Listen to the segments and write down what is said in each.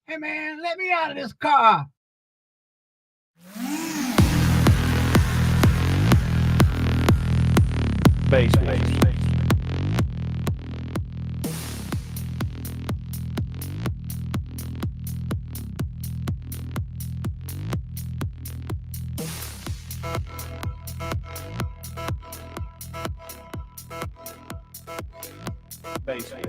Hey, man, let me out of this car. bass, bass, bass, bass, bass, bass.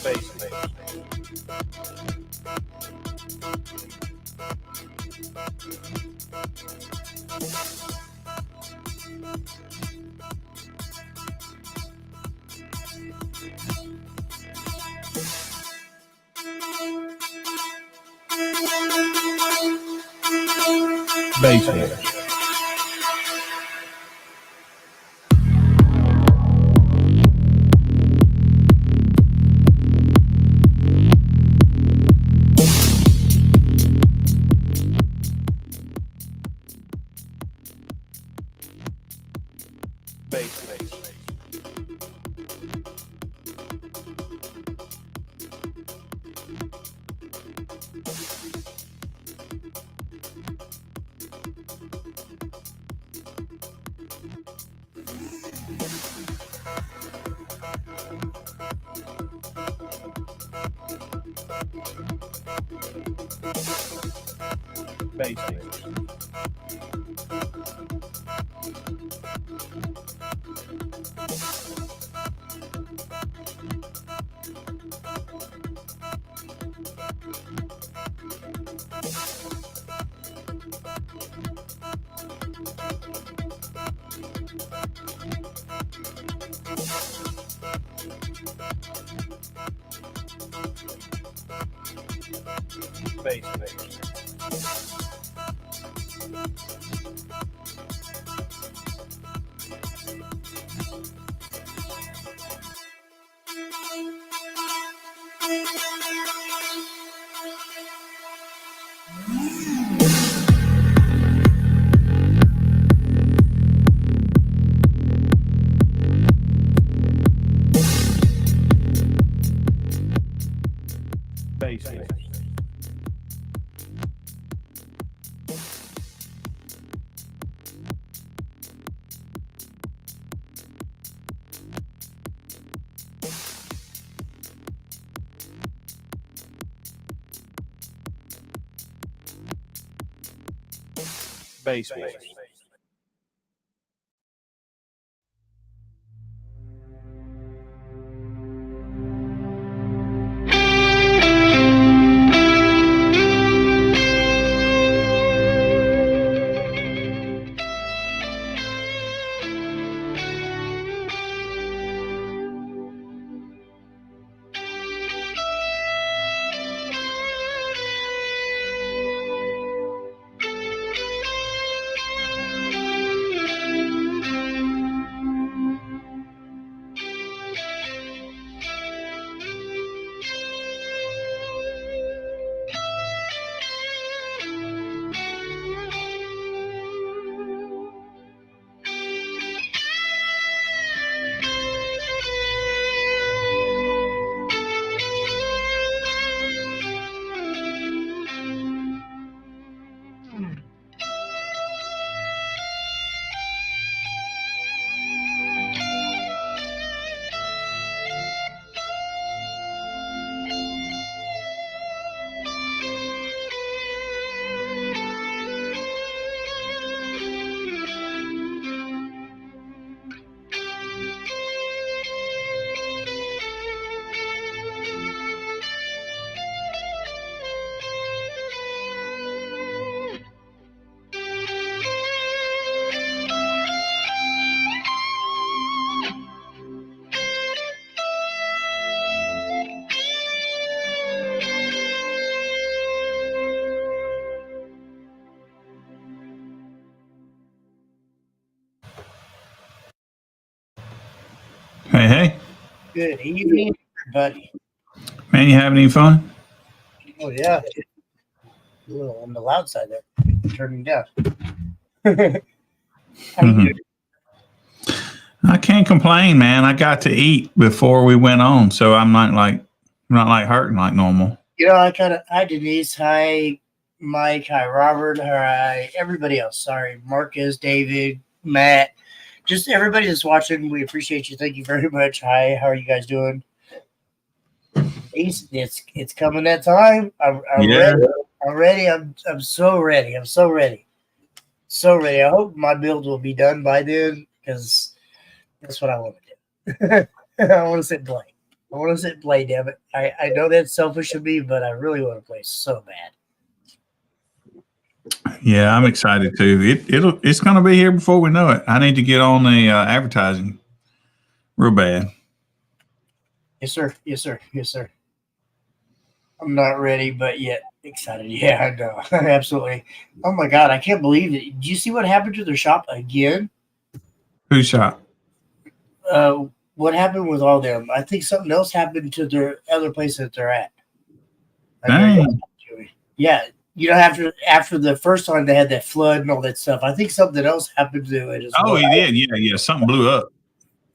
Bass, bass, bass, bass. Bass, bass. Bass, bass. Bass, bass. Hey, hey, Good evening, everybody. man, you having any fun? Oh yeah, a little on the loud side there. Turning down. How you doing? I can't complain, man. I got to eat before we went on, so I'm not like hurting like normal. You know, hi Denise, hi Mike, hi Robert, hi everybody else. Sorry, Marcus, David, Matt, just everybody that's watching. We appreciate you. Thank you very much. Hi, how are you guys doing? It's coming that time. I'm ready. I'm ready. I'm so ready. I'm so ready. So ready. I hope my build will be done by then because that's what I want to do. I want to sit play. I want to sit play, damn it. I know that's selfish of me, but I really want to play so bad. Yeah, I'm excited too. It's going to be here before we know it. I need to get on the advertising real bad. Yes, sir. Yes, sir. Yes, sir. I'm not ready, but yet excited. Yeah, I know. Absolutely. Oh my God, I can't believe it. Did you see what happened to their shop again? Whose shop? What happened with all them? I think something else happened to their other place that they're at. Dang. Yeah, you know, after the first time they had that flood and all that stuff, I think something else happened to it as well. Oh, he did. Yeah. Something blew up.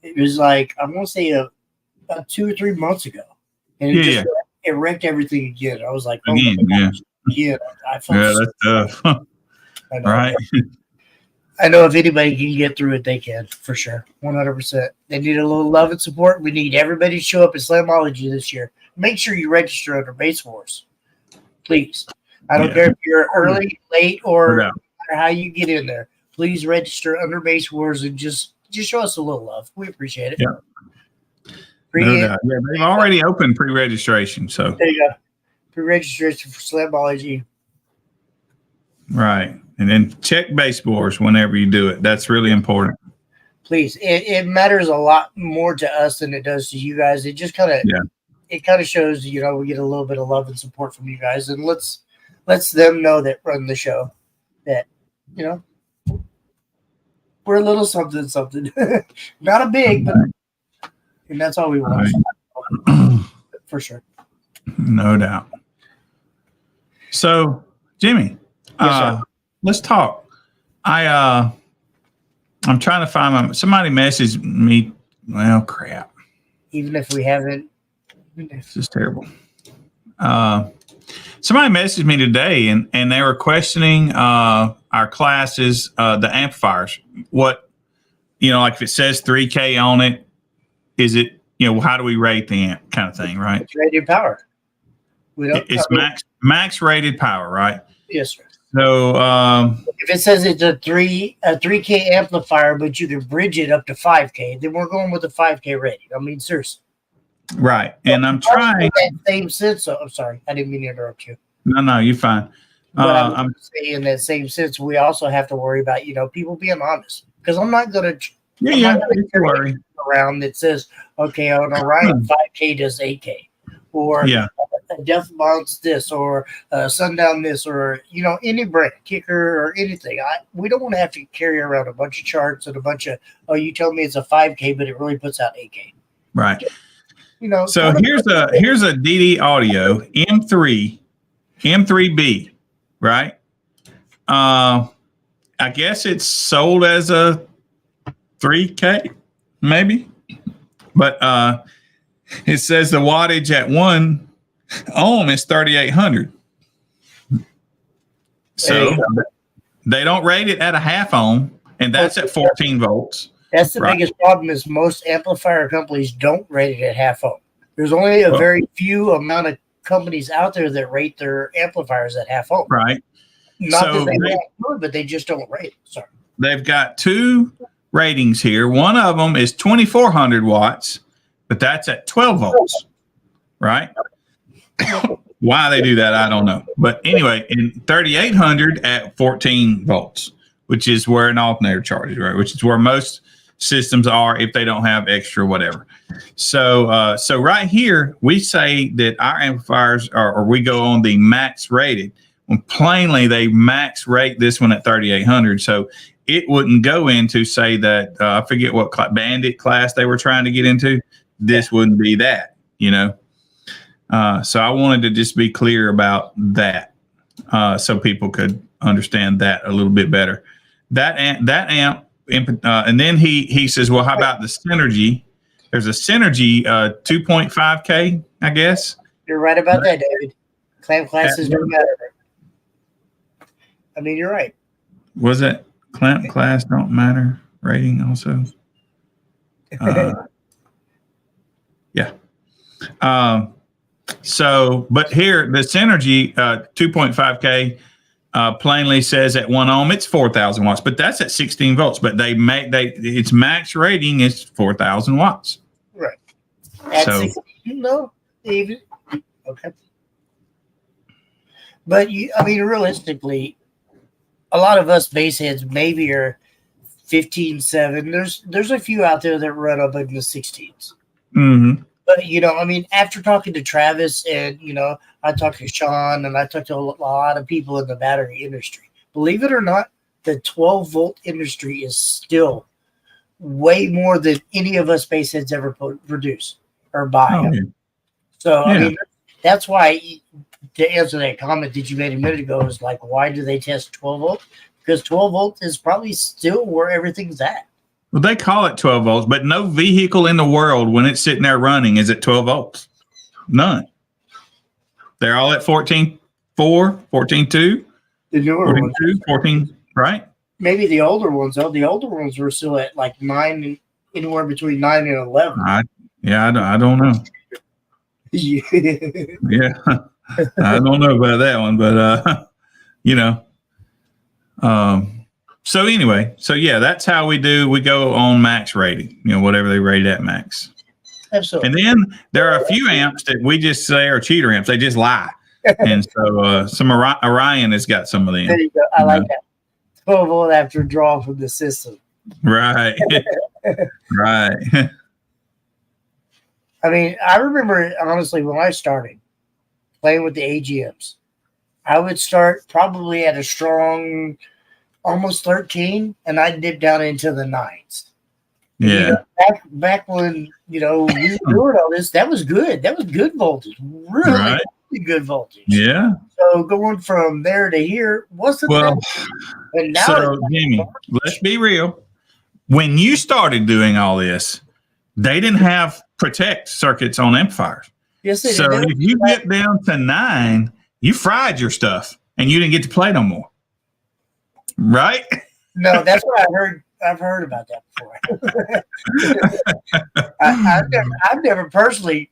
It was like, I want to say about 2 or 3 months ago, and it wrecked everything again. I was like, oh again, yeah. I felt that's tough. I know. Right. I know if anybody can get through it, they can, for sure. 100%. They need a little love and support. We need everybody to show up at Slamology this year. Make sure you register under Base Wars. Please. I don't care if you're early, late, or how you get in there. Please register under Base Wars and just show us a little love. We appreciate it. Yeah. No doubt. Yeah, they've already opened pre-registration. So there you go. Pre-registration for Slamology. Right. And then check Base Wars whenever you do it. That's really important. Please. It matters a lot more to us than it does to you guys. It just kind of shows, you know, we get a little bit of love and support from you guys, and lets them know that run the show that, you know, we're a little something. Not a big, but and that's all we want. Right. For sure. No doubt. So, Jimmy, let's talk. I'm trying to find somebody messaged me. Well, crap. Even if we haven't. This is terrible. Somebody messaged me today and they were questioning our classes, the amplifiers. What, you know, like if it says 3K on it, is it, you know, how do we rate the amp kind of thing, right? It's rated power. It's max rated power, right? Yes, sir. So if it says it's a 3K amplifier, but you can bridge it up to 5K, then we're going with a 5K rating. I mean, seriously. Right. And I'm trying that same sense. So, I'm sorry, I didn't mean to interrupt you. No, you're fine. But I'm saying in that same sense, we also have to worry about, you know, people being honest. Because I'm not going to worry around that says, okay, on Orion 5K does 8K, or a Death Bounce this, or Sundown this, or, you know, any brand, Kicker or anything. We don't want to have to carry around a bunch of charts and a bunch of, oh, you tell me it's a 5K, but it really puts out 8K. Right. You know. So here's a DD Audio M3B, right? I guess it's sold as a 3K, maybe, but it says the wattage at 1 ohm is 3,800. So they don't rate it at a half ohm, and that's at 14 volts. That's the biggest problem is most amplifier companies don't rate it at half ohm. There's only a very few amount of companies out there that rate their amplifiers at half ohm. Right. Not that they don't do it, but they just don't rate it. Sorry. They've got 2 ratings here. One of them is 2,400 watts, but that's at 12 volts, right? Why they do that, I don't know. But anyway, in 3,800 at 14 volts, which is where an alternator charges, right? Which is where most systems are if they don't have extra whatever. So so right here, we say that our amplifiers or we go on the max rated. When plainly they max rate this one at 3,800. So it wouldn't go into, say, that I forget what Bandit class they were trying to get into. This wouldn't be that, you know. So I wanted to just be clear about that, so people could understand that a little bit better. That amp, and then he says, well, how about the Synergy? There's a Synergy 2.5K, I guess. You're right about that, David. Clamp classes don't matter. I mean, you're right. Was it clamp class don't matter rating also? Yeah. So, but here the Synergy 2.5K plainly says at 1 ohm it's 4,000 watts, but that's at 16 volts. But its max rating is 4,000 watts. Right. At So 16, no, even okay. But I mean, realistically, a lot of us bass heads maybe are 15.7. There's a few out there that run up in the 16s. Mm-hmm. But I mean, after talking to Travis and I talked to Sean and I talked to a lot of people in the battery industry. Believe it or not, the 12-volt industry is still way more than any of us bass heads ever produce or buy. Oh, yeah. So I mean, that's why, to answer that comment that you made a minute ago, is like, why do they test 12 volt? Because 12 volt is probably still where everything's at. Well, they call it 12 volts, but no vehicle in the world, when it's sitting there running, is at 12 volts. None. They're all at 14.4, 14.2, The newer 14.2, ones, 14, right? maybe the older ones. Though the older ones were still at like 9, anywhere between 9 and 11. I don't know. Yeah. Yeah, I don't know about that one, but so anyway, yeah, that's how we do. We go on max rating, whatever they rate at max. Absolutely. And then there are a few amps that we just say are cheater amps. They just lie. And so some Orion has got some of them. There you go. I like that. 12 volt after draw from the system. Right. Right. I mean, I remember, honestly, when I started playing with the AGMs, I would start probably at a strong almost 13, and I'd dip down into the 9s. Yeah. Back when, we were doing all this, that was good. That was good voltage. Really good voltage. Yeah. So going from there to here wasn't that. But now so Jimmy, let's be real. When you started doing all this, they didn't have protect circuits on amplifiers. Yes, they so did. If you get down to 9, you fried your stuff and you didn't get to play no more. Right? No, that's what I heard. I've heard about that before. I've never personally.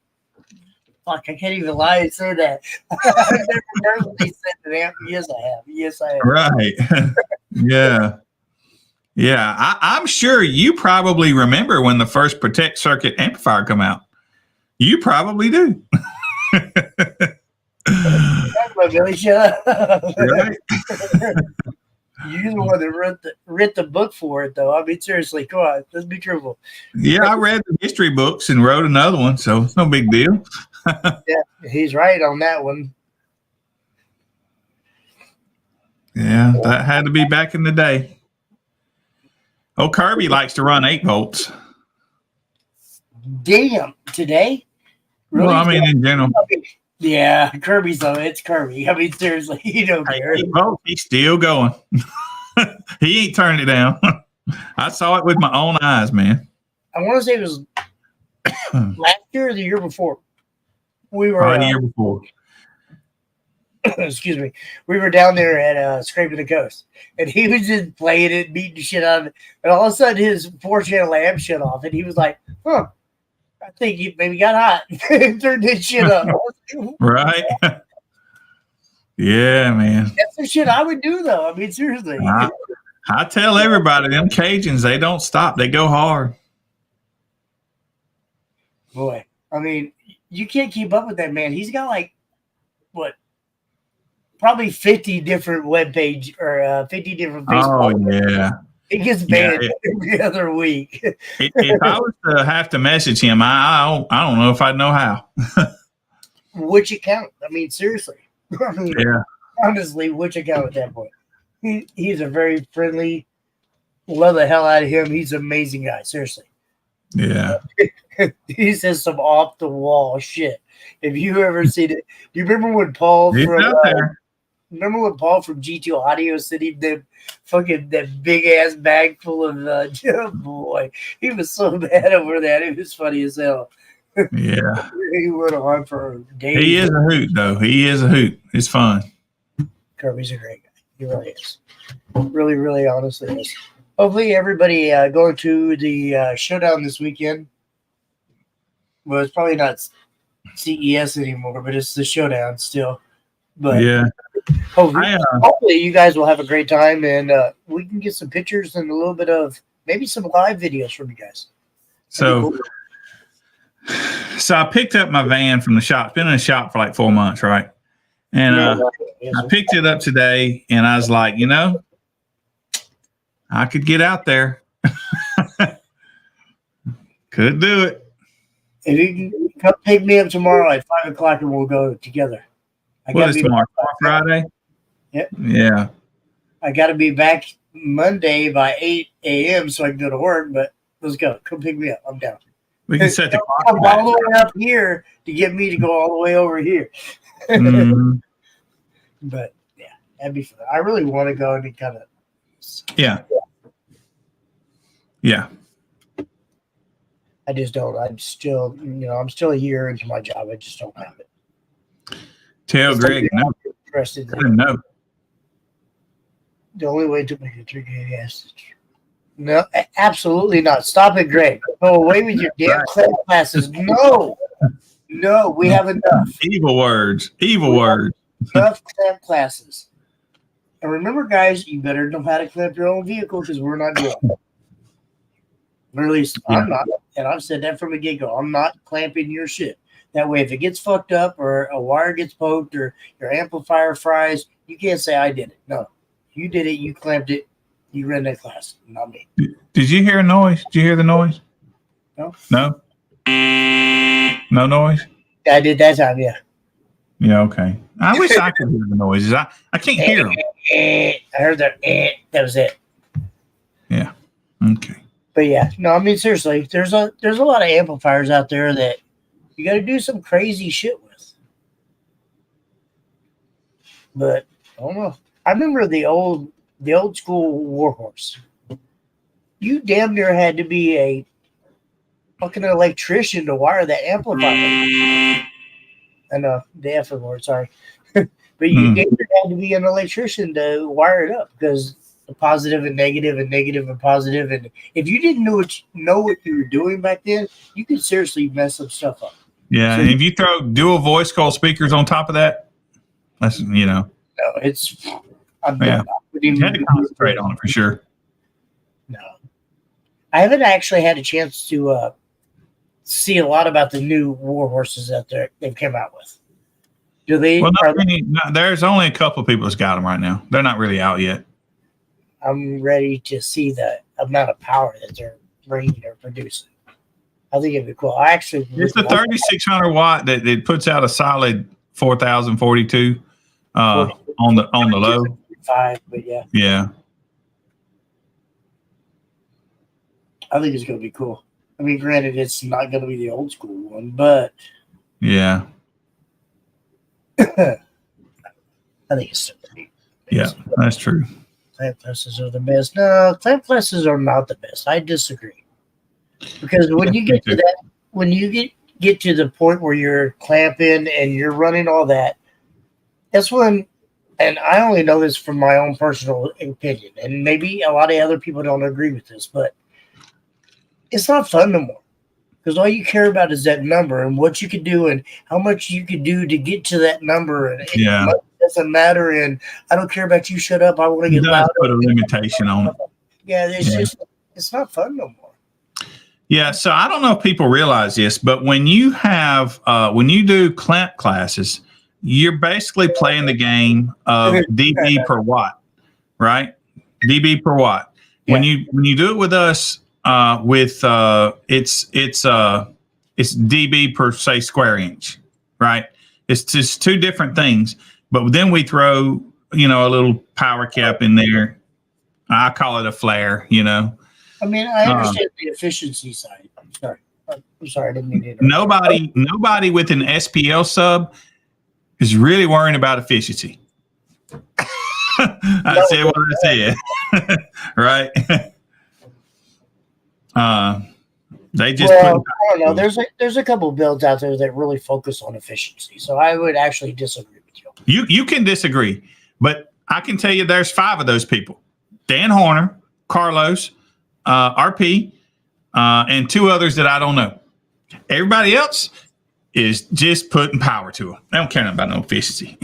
Fuck, I can't even lie and say that. I've never personally said to them. Yes, I have. Yes, I have. Right. Yeah. Yeah. I'm sure you probably remember when the first protect circuit amplifier come out. You probably do. Billy, shut up. Right? You're the one that wrote the book for it, though. I mean, seriously, come on. Let's be truthful. Yeah, I read the history books and wrote another one, so it's no big deal. Yeah, he's right on that one. Yeah, that had to be back in the day. Oh, Kirby likes to run 8 volts. Damn, today? Really? Well, I mean, in general. Yeah, Kirby's though. It's Kirby. I mean, seriously, he don't care. 8 volts, he's still going. He ain't turned it down. I saw it with my own eyes, man. I want to say it was last year or the year before. We were the year before. Excuse me. We were down there at Scraping the Coast, and he was just playing it, beating the shit out of it. And all of a sudden, his 4-channel amp shut off, and he was like, "Huh, I think he maybe got hot." And turned this shit up. Right? Yeah, man. That's the shit I would do, though. I mean, seriously. I tell everybody, them Cajuns, they don't stop. They go hard. Boy, I mean, you can't keep up with that man. He's got like, what? Probably 50 different webpage or 50 different Facebook. Oh, yeah. He gets banned every other week. If I was to have to message him, I don't know if I'd know how. Which account? I mean, seriously. I mean, honestly, which account at that point? He's a very friendly, love the hell out of him. He's an amazing guy, seriously. Yeah. He says some off the wall shit. If you ever seen it, do you remember when Paul It's from out there. remember when Paul from GTO Audio said he did fucking that big ass bag full of oh boy, he was so bad over that. It was funny as hell. Yeah. He went on for days. He is a hoot, though. He is a hoot. It's fun. Kirby's a great guy. He really is. Really, really, honestly is. Hopefully, everybody going to the showdown this weekend. Well, it's probably not CES anymore, but it's the showdown still. But Yeah. hopefully you guys will have a great time, and we can get some pictures and a little bit of maybe some live videos from you guys. So I picked up my van from the shop. It's been in the shop for like 4 months, right? And I picked it up today, and I was like, I could get out there. Could do it. If you can come pick me up tomorrow at 5 o'clock, and we'll go together. What is tomorrow? Friday? Yep. Yeah. I got to be back Monday by 8 a.m. so I can go to work, but let's go. Come pick me up. I'm down. We can set the clock Come back. all the way up here to get me to go all the way over here. Mhm. But, yeah, that'd be fun. I really want to go and kind of. Yeah. Yeah. I just don't. I'm still, I'm still a year into my job. I just don't have it. Tell Greg no. Interested. No. The only way to make a drink is no, absolutely not. Stop it, Greg. Go away with your damn classes. No, we have enough. Evil words. Evil words. Enough clamp classes. And remember, guys, you better know how to clamp your own vehicle because we're not doing it. Or at least I'm not. And I've said that from the get-go. I'm not clamping your shit. That way, if it gets fucked up or a wire gets poked or your amplifier fries, you can't say I did it. No. You did it. You clamped it. You ran that class, not me. Did you hear a noise? Did you hear the noise? No. No? No noise? I did that time, yeah. Yeah, okay. I wish I could hear the noises. I can't hear them. I heard that. That was it. Yeah. Okay. But yeah, no, I mean seriously, there's a lot of amplifiers out there that you got to do some crazy shit with. But I don't know. I remember the old school Warhorse. You damn near had to be a fucking electrician to wire that amplifier. I know the effing word, sorry. But you damn near had to be an electrician to wire it up because the positive and negative and positive. And if you didn't know what you were doing back then, you could seriously mess some stuff up. Yeah, and if you throw dual voice call speakers on top of that, that's No, it's. You had to concentrate on it for sure. No, I haven't actually had a chance to see a lot about the new war horses that they've come out with. Do they? Well, there's only a couple of people that's got them right now. They're not really out yet. I'm ready to see the amount of power that they're bringing or producing. I think it'd be cool. It's the 3600 watt that it puts out a solid 4042 on the low. 5, but yeah. Yeah. I think it's going to be cool. I mean, granted, it's not going to be the old school one, but yeah. I think it's still pretty amazing. Yeah, that's true. Clamp classes are the best. No, clamp classes are not the best. I disagree. Because when you get to that, when you get to the point where you're clamping and you're running all that, that's when, and I only know this from my own personal opinion, and maybe a lot of other people don't agree with this, but it's not fun no more. Because all you care about is that number and what you could do and how much you could do to get to that number. And it doesn't matter. And I don't care about you. Shut up. I want to get loud. Put a limitation on it. Yeah, it's not fun no more. Yeah, so I don't know if people realize this, but when you have when you do clamp classes, you're basically playing the game of dB per watt, right? dB per watt. Yeah. When you do it with us, it's dB per say square inch, right? It's just two different things. But then we throw a little power cap in there. I call it a flare, I mean, I understand the efficiency side. I'm sorry. I'm sorry, I didn't mean to interrupt. Nobody with an SPL sub is really worrying about efficiency. I said what I said, right? They just I don't know. There's a couple of builds out there that really focus on efficiency, so I would actually disagree with you. You can disagree, but I can tell you there's 5 of those people: Dan Horner, Carlos, RP, and 2 others that I don't know. Everybody else is just putting power to them. They don't care about no efficiency.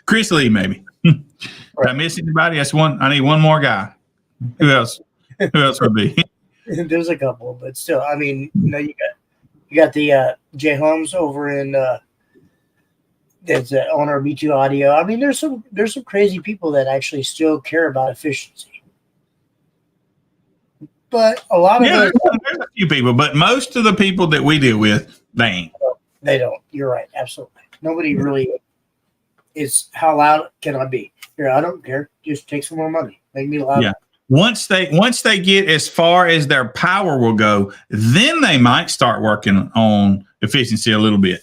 Chris Lee, maybe. Did I miss anybody? That's one. I need one more guy. Who else? Who else would be? There's a couple, but still, I mean, you got the Jay Holmes over in that's the owner of B2 Audio. I mean, there's some crazy people that actually still care about efficiency. But a lot of there's a few people, but most of the people that we deal with, they ain't. They don't. You're right. Absolutely. Nobody really is. How loud can I be? Here, I don't care. Just take some more money. Make me loud. Yeah. Once they get as far as their power will go, then they might start working on efficiency a little bit.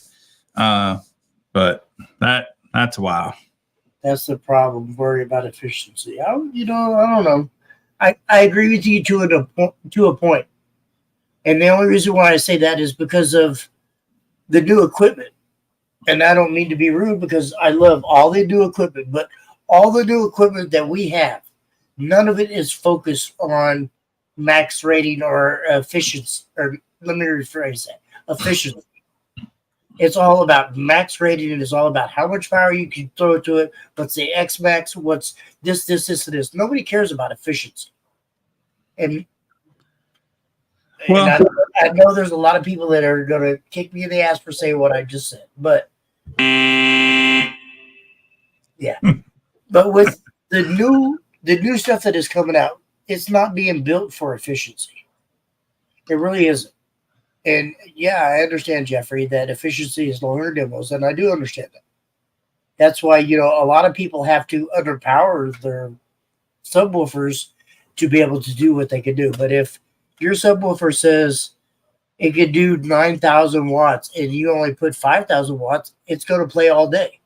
But that's a while. That's the problem. Worry about efficiency. I don't know. I agree with you to a point. And the only reason why I say that is because of the new equipment. And I don't mean to be rude because I love all the new equipment, but all the new equipment that we have, none of it is focused on max rating or efficiency. Or let me rephrase that: efficiency. It's all about max rating, and it's all about how much power you can throw to it. What's the X max? What's this, and this? Nobody cares about efficiency. And I know there's a lot of people that are going to kick me in the ass for saying what I just said, but yeah. But with the new stuff that is coming out, it's not being built for efficiency. It really isn't. And yeah, I understand, Jeffrey, that efficiency is longer demos, and I do understand that. That's why, a lot of people have to underpower their subwoofers to be able to do what they can do. But if your subwoofer says it could do 9,000 watts and you only put 5,000 watts, it's going to play all day.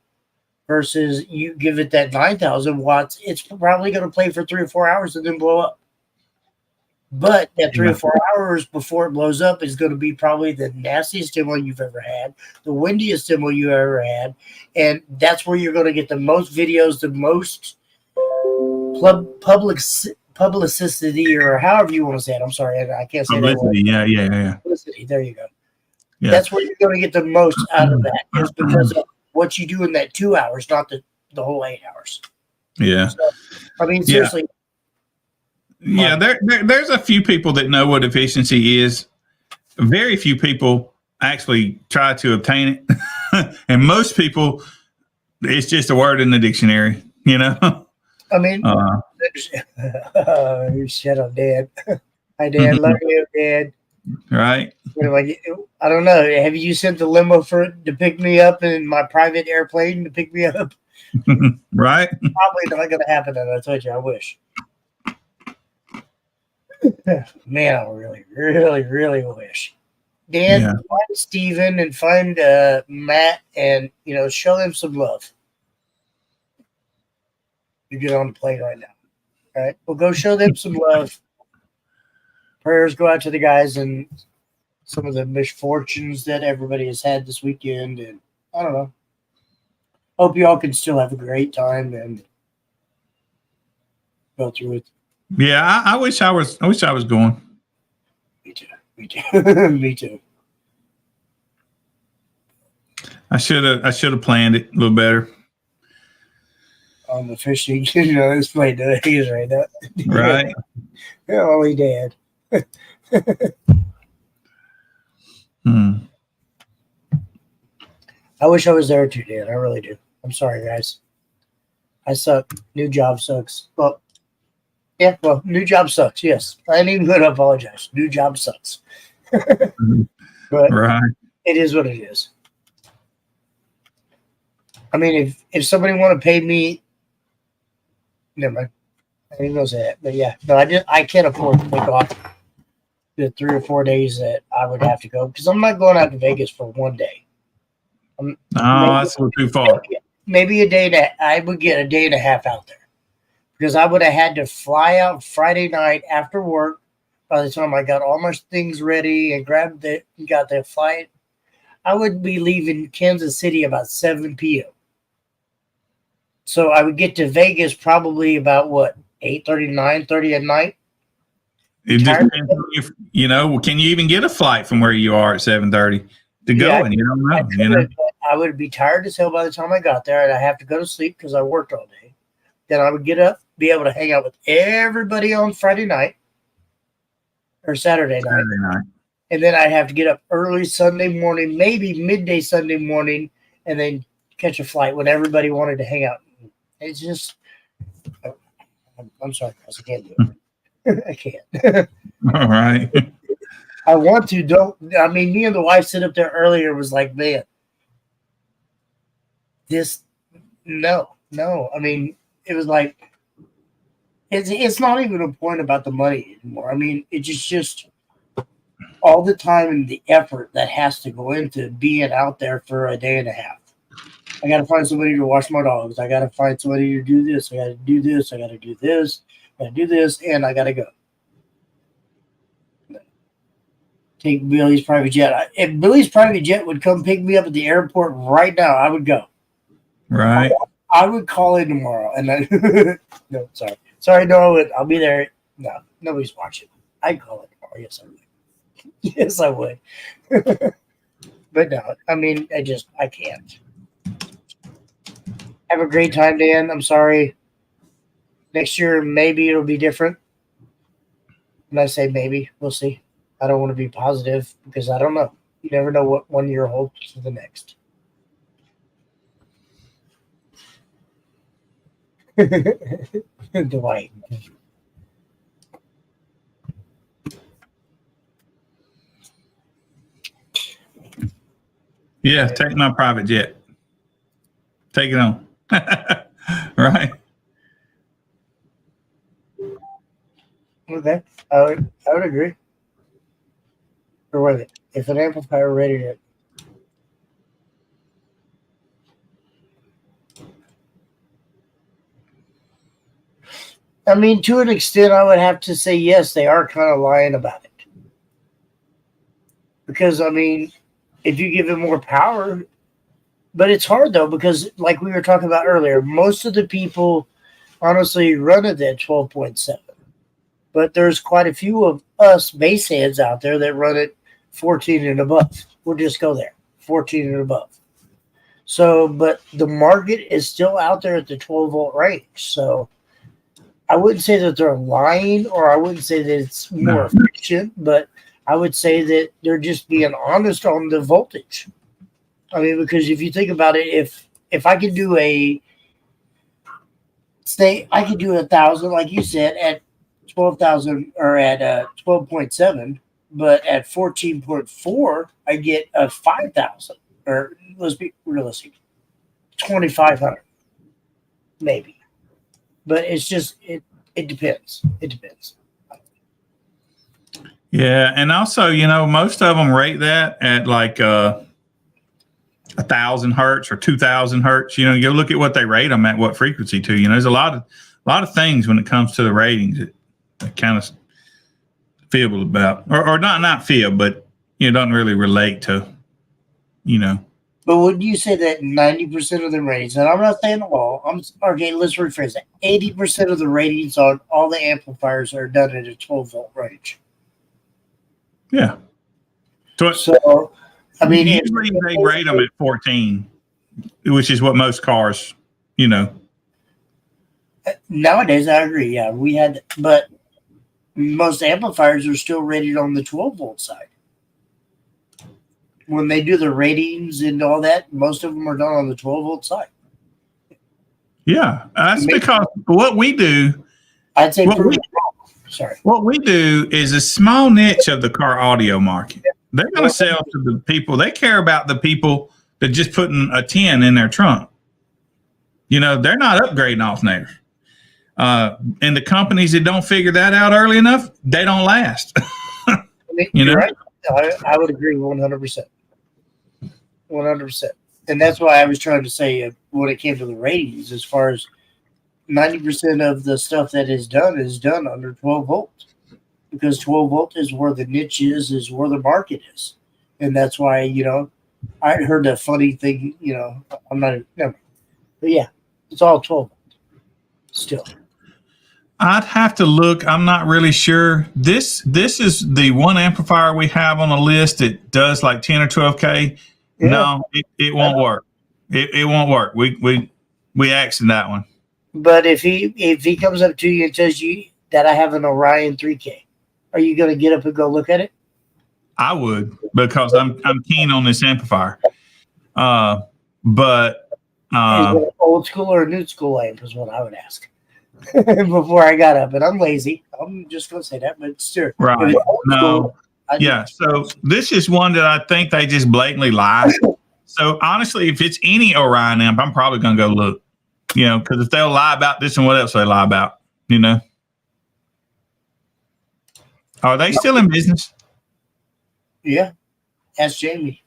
Versus you give it that 9,000 watts, it's probably going to play for 3 or 4 hours and then blow up. But that 3 or 4 hours before it blows up is going to be probably the nastiest demo you've ever had, the windiest demo you ever had, and that's where you're going to get the most videos, the most publicity, or however you want to say it. I'm sorry, I can't say publicity. That yeah. Publicity. There you go. Yeah. That's where you're going to get the most out of that, is because of what you do in that 2 hours, not the whole 8 hours. Yeah. So, I mean, seriously. Yeah, there's a few people that know what efficiency is. Very few people actually try to obtain it. And most people, it's just a word in the dictionary, I mean, shut up, Dad. Hi, Dad. Love you, Dad. Right. I don't know. Have you sent the limo to pick me up in my private airplane to pick me up? Right. Probably not going to happen. And I told you, I wish. Man, I really, really, really wish. Dan, find Steven and find Matt, and show them some love. You get on the plane right now. All right. Well, go show them some love. Prayers go out to the guys and some of the misfortunes that everybody has had this weekend. And I don't know. Hope you all can still have a great time and go through it. Yeah, I wish I was going. Me too. Me too. I should have planned it a little better. On the fishing, it's my days right now. Right. Only Dad. I wish I was there too, Dan. I really do. I'm sorry, guys. I suck. New job sucks. Well, new job sucks. Yes. I ain't even going to apologize. New job sucks. But right. It is what it is. I mean, if somebody want to pay me, never mind. I didn't know that. But yeah, no, I can't afford to take off the 3 or 4 days that I would have to go because I'm not going out to Vegas for one day. No, that's a little too far. Maybe a day I would get a day and a half out there because I would have had to fly out Friday night after work. By the time I got all my things ready and got the flight, I would be leaving Kansas City about 7 p.m. So I would get to Vegas probably about 8:30, 9:30 at night. It just depends on can you even get a flight from where you are at 7:30 to go? Yeah, and you don't know, I would be tired as hell by the time I got there, and I have to go to sleep because I worked all day. Then I would get up, be able to hang out with everybody on Friday night or Saturday night. And then I'd have to get up early Sunday morning, maybe midday Sunday morning, and then catch a flight when everybody wanted to hang out. It's just, I'm sorry, guys, I can't do it. I can't. All right. I want to. Me and the wife sit up there earlier was like, man, no. I mean, it was like, it's not even a point about the money anymore. I mean, it's just all the time and the effort that has to go into being out there for a day and a half. I got to find somebody to wash my dogs. I got to find somebody to do this. I got to do this. I got to do this. I got to do this, and I got to go. Take Billy's private jet. If Billy's private jet would come pick me up at the airport right now, I would go. Right. I would call in tomorrow, and then no, sorry, no, I'll be there. No, nobody's watching. I'd call it tomorrow. Yes, I would. Yes, I would. But no, I mean, I can't. Have a great time, Dan. I'm sorry. Next year, maybe it'll be different. And I say maybe. We'll see. I don't want to be positive because I don't know. You never know what one year holds to the next. Dwight. Yeah, take my private jet. Take it on. Right. Okay. I would agree. Or was it? If an amplifier rated it. I mean, to an extent, I would have to say yes, they are kind of lying about it. Because, I mean, if you give it more power, but it's hard, though, because like we were talking about earlier, most of the people honestly run it at 12.7. But there's quite a few of us bass heads out there that run it 14 and above. We'll just go there, 14 and above. So, but the market is still out there at the 12-volt range. So, I wouldn't say that they're lying, or I wouldn't say that it's more efficient, but I would say that they're just being honest on the voltage. I mean, because if you think about it, if I could do I could do 1,000, like you said, at 12,000 or at 12.7, but at 14.4, I get a 5,000, or let's be realistic, 2,500, maybe. But it's just it depends. It depends. Yeah, and also, most of them rate that at like 1,000 hertz or 2,000 hertz. You go look at what they rate them at, what frequency too. There's a lot of things when it comes to the ratings that kind of feel about, or not feel, but doesn't really relate to, But would you say that 90% of the ratings, and I'm not saying all, okay, let's rephrase that. 80% of the ratings on all the amplifiers are done at a 12-volt range. Yeah. So, I mean, usually they rate them at 14, which is what most cars, Nowadays, I agree. Yeah, but most amplifiers are still rated on the 12-volt side. When they do the ratings and all that, most of them are done on the 12-volt side. Yeah, that's because what we do. I'd say what we do is a small niche of the car audio market. They're going to sell to the people. They care about the people that just putting a 10 in their trunk. They're not upgrading off there. And the companies that don't figure that out early enough, they don't last. You're right. I would agree 100%. 100%. And that's why I was trying to say when it came to the ratings, as far as 90% of the stuff that is done under 12 volts, because 12 volt is where the niche is where the market is. And that's why, I heard that funny thing, I'm not, never. But yeah, it's all 12 volt still. I'd have to look. I'm not really sure. This is the one amplifier we have on the list that does like 10 or 12K. Yeah. No, it won't work. It won't work. We axed that one. But if he comes up to you and tells you that I have an Orion 3K, are you going to get up and go look at it? I would, because I'm keen on this amplifier. But is it old school or new school amp is what I would ask. Before I got up, and I'm lazy. I'm just going to say that, but sure. Right. No. Yeah. So this is one that I think they just blatantly lie. So honestly, if it's any Orion amp, I'm probably going to go look, because if they'll lie about this and what else they lie about, Are they still in business? Yeah. Ask Jamie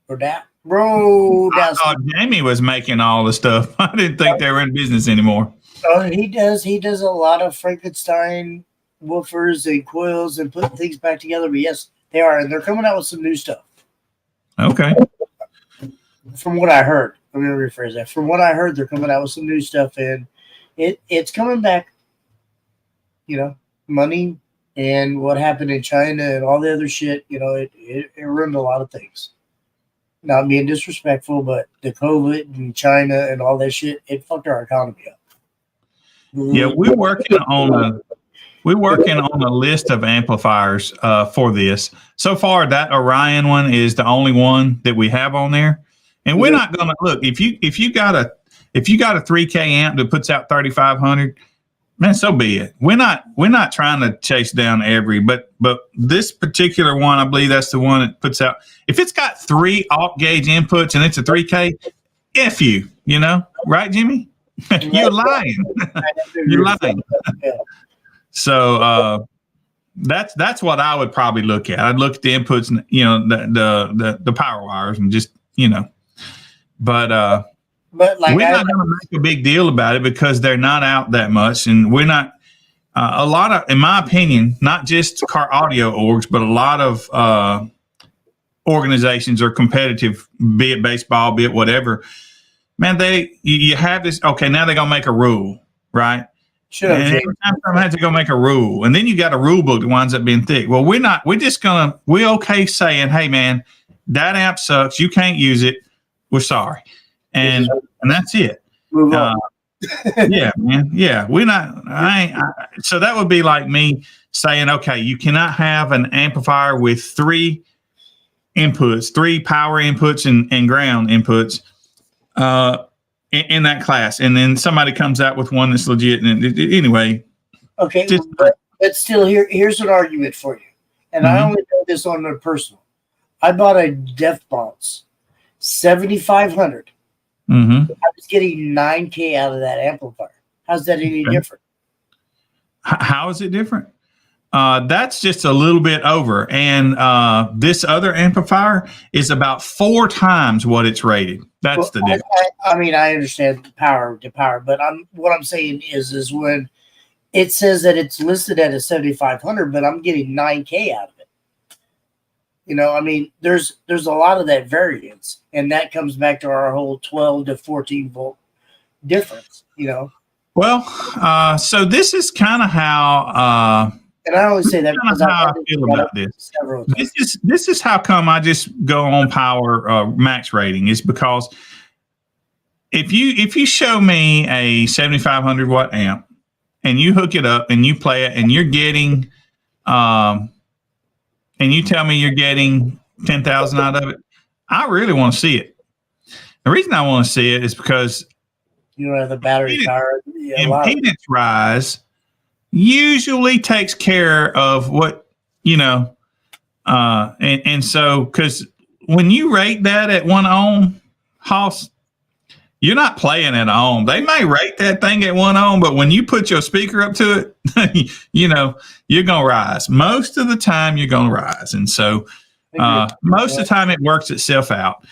for that. Bro, I thought Jamie was making all the stuff. I didn't think they were in business anymore. Oh, he does. He does a lot of Frankenstein woofers and coils and putting things back together. But yes, they are, and they're coming out with some new stuff. Okay. From what I heard, let me rephrase that. From what I heard, they're coming out with some new stuff, and it's coming back. Money and what happened in China and all the other shit. It ruined a lot of things. Not being disrespectful, but the COVID and China and all that shit, it fucked our economy up. Yeah, we're working on a list of amplifiers for this. So far, that Orion one is the only one that we have on there, and we're not going to look. If you got a 3K amp that puts out 3,500, man, so be it. We're not trying to chase down every, but this particular one, I believe that's the one that puts out. If it's got 3 alt gauge inputs and it's a 3K, F you, right, Jimmy? You're lying. You're lying. So that's what I would probably look at. I'd look at the inputs and the power wires and just but like we're not going to make a big deal about it because they're not out that much, and we're not a lot of, in my opinion, not just car audio orgs, but a lot of organizations are competitive, be it baseball, be it whatever. Man, you have this. Okay, now they're gonna make a rule, right? Sure. And every time someone has to go make a rule, and then you got a rule book that winds up being thick. Well, we're not. We're okay saying, hey, man, that amp sucks. You can't use it. We're sorry, and that's it. Move on. Yeah, man. Yeah, we're not. So that would be like me saying, okay, you cannot have an amplifier with 3 inputs, 3 power inputs and ground inputs. In that class, and then somebody comes out with one that's legit. And anyway, okay, but still, here's an argument for you, and I only know this on a personal. I bought a Def Bounce 7500. I was getting 9K out of that amplifier. How's that any different? How is it different? That's just a little bit over, and this other amplifier is about 4 times what it's rated. That's the difference. I understand the power, but what I'm saying is when it says that it's listed at a 7,500, but I'm getting 9K out of it. There's a lot of that variance, and that comes back to our whole 12 to 14 volt difference. Well, so this is kind of how. And I always say that because how I feel about this. This is how come I just go on power max rating, is because if you show me a 7,500 watt amp and you hook it up and you play it and you're getting and you tell me you're getting 10,000 out of it, I really want to see it. The reason I want to see it is because you have the battery power. Impedance rise usually takes care of what, and so, because when you rate that at 1 ohm, Hoss, you're not playing at ohm. They may rate that thing at 1 ohm, but when you put your speaker up to it, you're going to rise. Most of the time, you're going to rise. And so, Most of the time, it works itself out.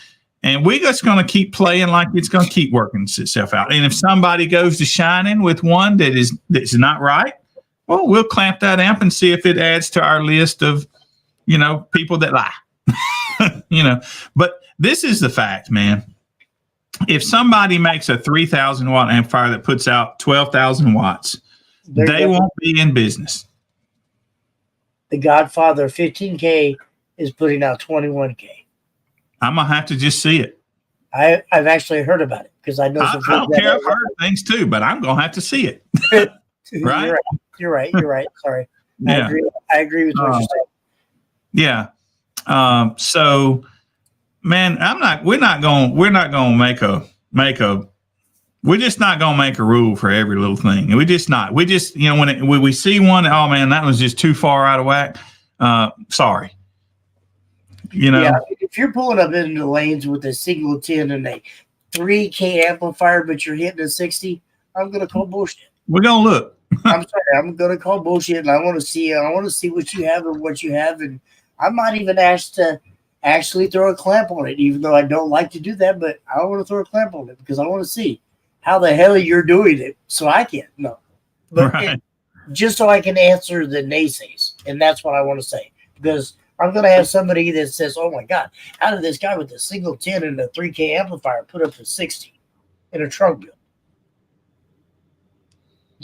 And we're just going to keep playing like it's going to keep working itself out. And if somebody goes to shining with one that's not right, well, we'll clamp that amp and see if it adds to our list of, people that lie. But this is the fact, man. If somebody makes a 3,000 watt amplifier that puts out 12,000 watts, they won't be in business. The Godfather 15K is putting out 21K. I'm going to have to just see it. I've actually heard about it because I know some I don't care. I've heard things too, but I'm going to have to see it. Right? You're right. Sorry. Yeah. I agree with what you're saying. Yeah. So, man, we're just not going to make a rule for every little thing. We're just not. We just, when we see one, oh man, that was just too far out of whack. Sorry. Yeah, if you're pulling up into the lanes with a single 10 and a 3K amplifier, but you're hitting a 60, I'm going to call bullshit. We're going to look. I'm sorry. I'm going to call bullshit, and I want to see what you have and what you have. And I might even ask to actually throw a clamp on it, even though I don't like to do that, but I want to throw a clamp on it because I want to see how the hell you're doing it so I can know. But right. Just so I can answer the naysays. And that's what I want to say. Because I'm going to have somebody that says, oh my God, how did this guy with a single 10 and a 3K amplifier put up a 60 in a trunk build?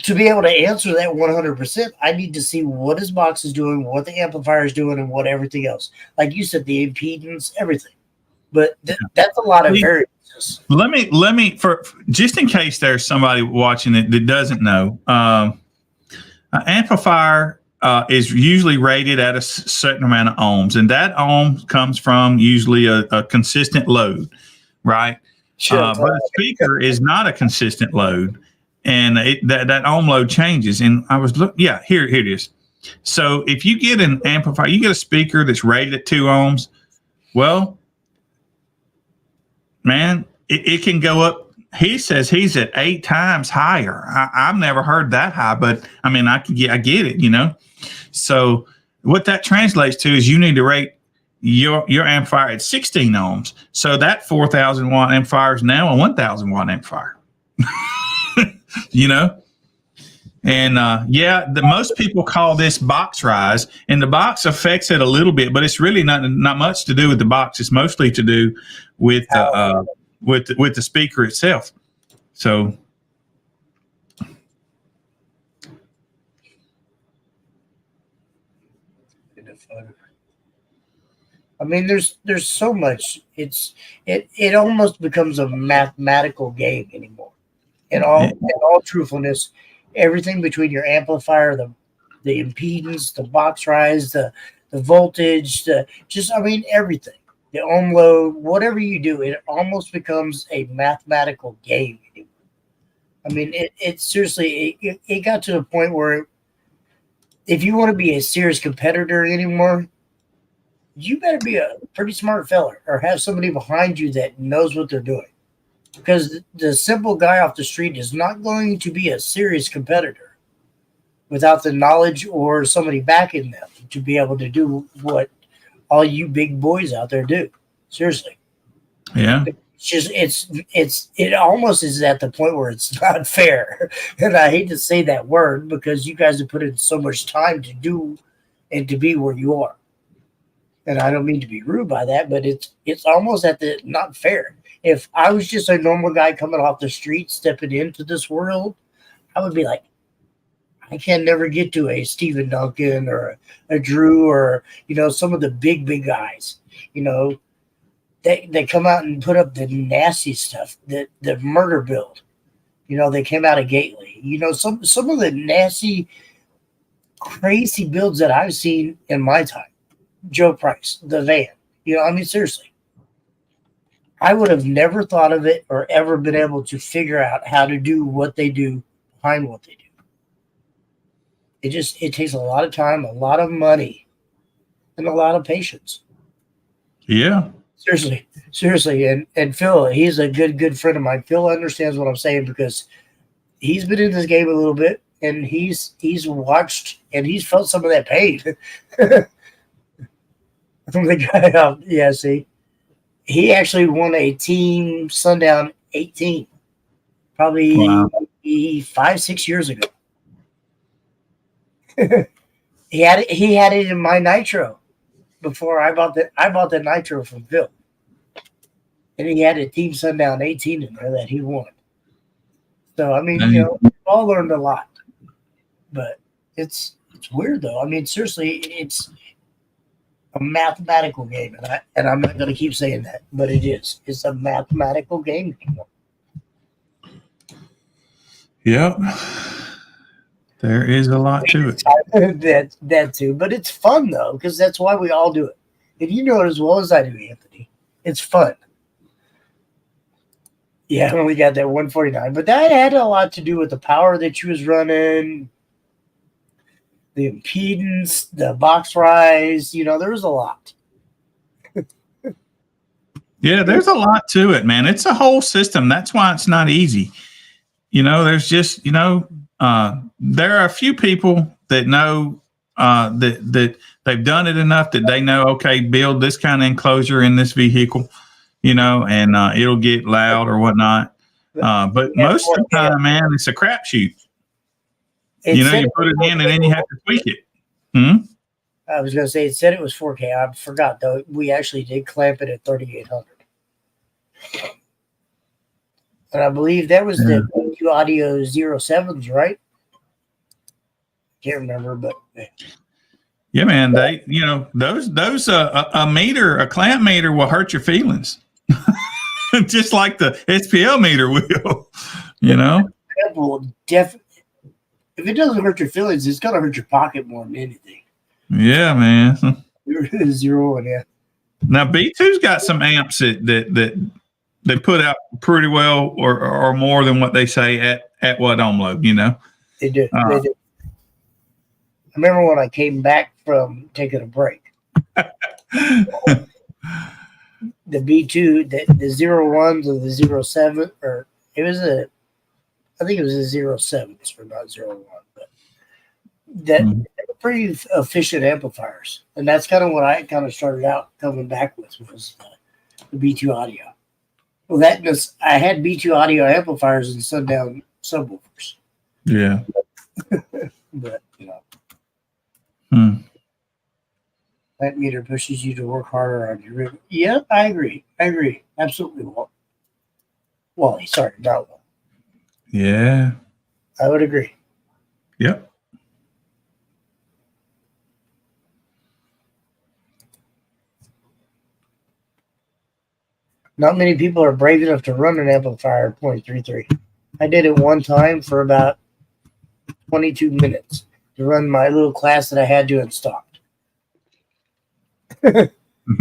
To be able to answer that 100%, I need to see what his box is doing, what the amplifier is doing, and what everything else. Like you said, the impedance, everything. But that's a lot of variables. Let me, for just in case there's somebody watching it that doesn't know, an amplifier is usually rated at a certain amount of ohms, and that ohm comes from usually a consistent load, right? Sure. But a speaker is not a consistent load, and that ohm load changes. And I was here it is. So if you get an amplifier, you get a speaker that's rated at 2 ohms. Well, man, it can go up. He says he's at 8 times higher. I've never heard that high, but I mean, I get it, So what that translates to is you need to rate your amplifier at 16 ohms. So that 4,000 watt amplifier is now a 1,000 watt amplifier. And most people call this box rise, and the box affects it a little bit, but it's really not much to do with the box. It's mostly to do with the speaker itself. So. I mean, there's so much. It almost becomes a mathematical game anymore. In all truthfulness, everything between your amplifier, the impedance, the box rise, the voltage, everything, the ohm load, whatever you do, it almost becomes a mathematical game anymore. I mean, it seriously, it got to the point where if you want to be a serious competitor anymore, you better be a pretty smart fella or have somebody behind you that knows what they're doing. Because the simple guy off the street is not going to be a serious competitor without the knowledge or somebody backing them to be able to do what all you big boys out there do. Seriously. Yeah. It almost is at the point where it's not fair. And I hate to say that word because you guys have put in so much time to do and to be where you are. And I don't mean to be rude by that, but it's almost at the not fair. If I was just a normal guy coming off the street, stepping into this world, I would be like, I can never get to a Stephen Duncan or a Drew or, some of the big guys, they come out and put up the nasty stuff, the murder build. They came out of Gately. Some of the nasty, crazy builds that I've seen in my time. Joe Price, the van. Seriously. I would have never thought of it or ever been able to figure out how to do what they do behind what they do. It takes a lot of time, a lot of money, and a lot of patience. Yeah. Seriously. And Phil, he's a good friend of mine. Phil understands what I'm saying because he's been in this game a little bit and he's watched and he's felt some of that pain. from the guy out. Yeah, see, he actually won a team Sundown 18, probably Wow. 5-6 years ago. He had it in my nitro before I bought the nitro from Phil, and he had a team Sundown 18 in there that he won. So I mean, we've all learned a lot, but it's weird though. I mean, seriously, it's a mathematical game, and I'm not going to keep saying that, but it is. It's a mathematical game anymore. Yep. There is a lot to it. that too, but it's fun though, because that's why we all do it. And you know it as well as I do, Anthony. It's fun. Yeah, I only got that 149, but that had a lot to do with the power that you was running, the impedance, the box rise. There was a lot. Yeah, there's a lot to it, man. It's a whole system. That's why it's not easy. There's just, there are a few people that know that they've done it enough that they know, okay, build this kind of enclosure in this vehicle, and it'll get loud or whatnot. But most of the time, man, it's a crapshoot. You put it in and then you have to tweak it. I was going to say, it said it was 4K. I forgot, though. We actually did clamp it at 3,800. And I believe that was the BQ Audio 07s, right? Can't remember, but yeah, man. They, those a clamp meter will hurt your feelings, just like the SPL meter will. That will definitely. If it doesn't hurt your feelings, it's gonna hurt your pocket more than anything. Yeah, man. Zero and yeah. Now B2's got some amps that they put out pretty well, or more than what they say at what load. They do. They do. I remember when I came back from taking a break. The B2, the 01s or the 07, or it was I think it was a 07s for not 01, but that pretty efficient amplifiers. And that's kind of what I kind of started out coming back with was the B2 audio. Well, I had B2 audio amplifiers and Sundown subwoofers. Yeah. But, that meter pushes you to work harder on your rhythm. Yeah, I agree. Absolutely. Wally, sorry, not Wally. Yeah. I would agree. Yep. Not many people are brave enough to run an amplifier at 0.33. I did it one time for about 22 minutes to run my little class that I had to and stopped. And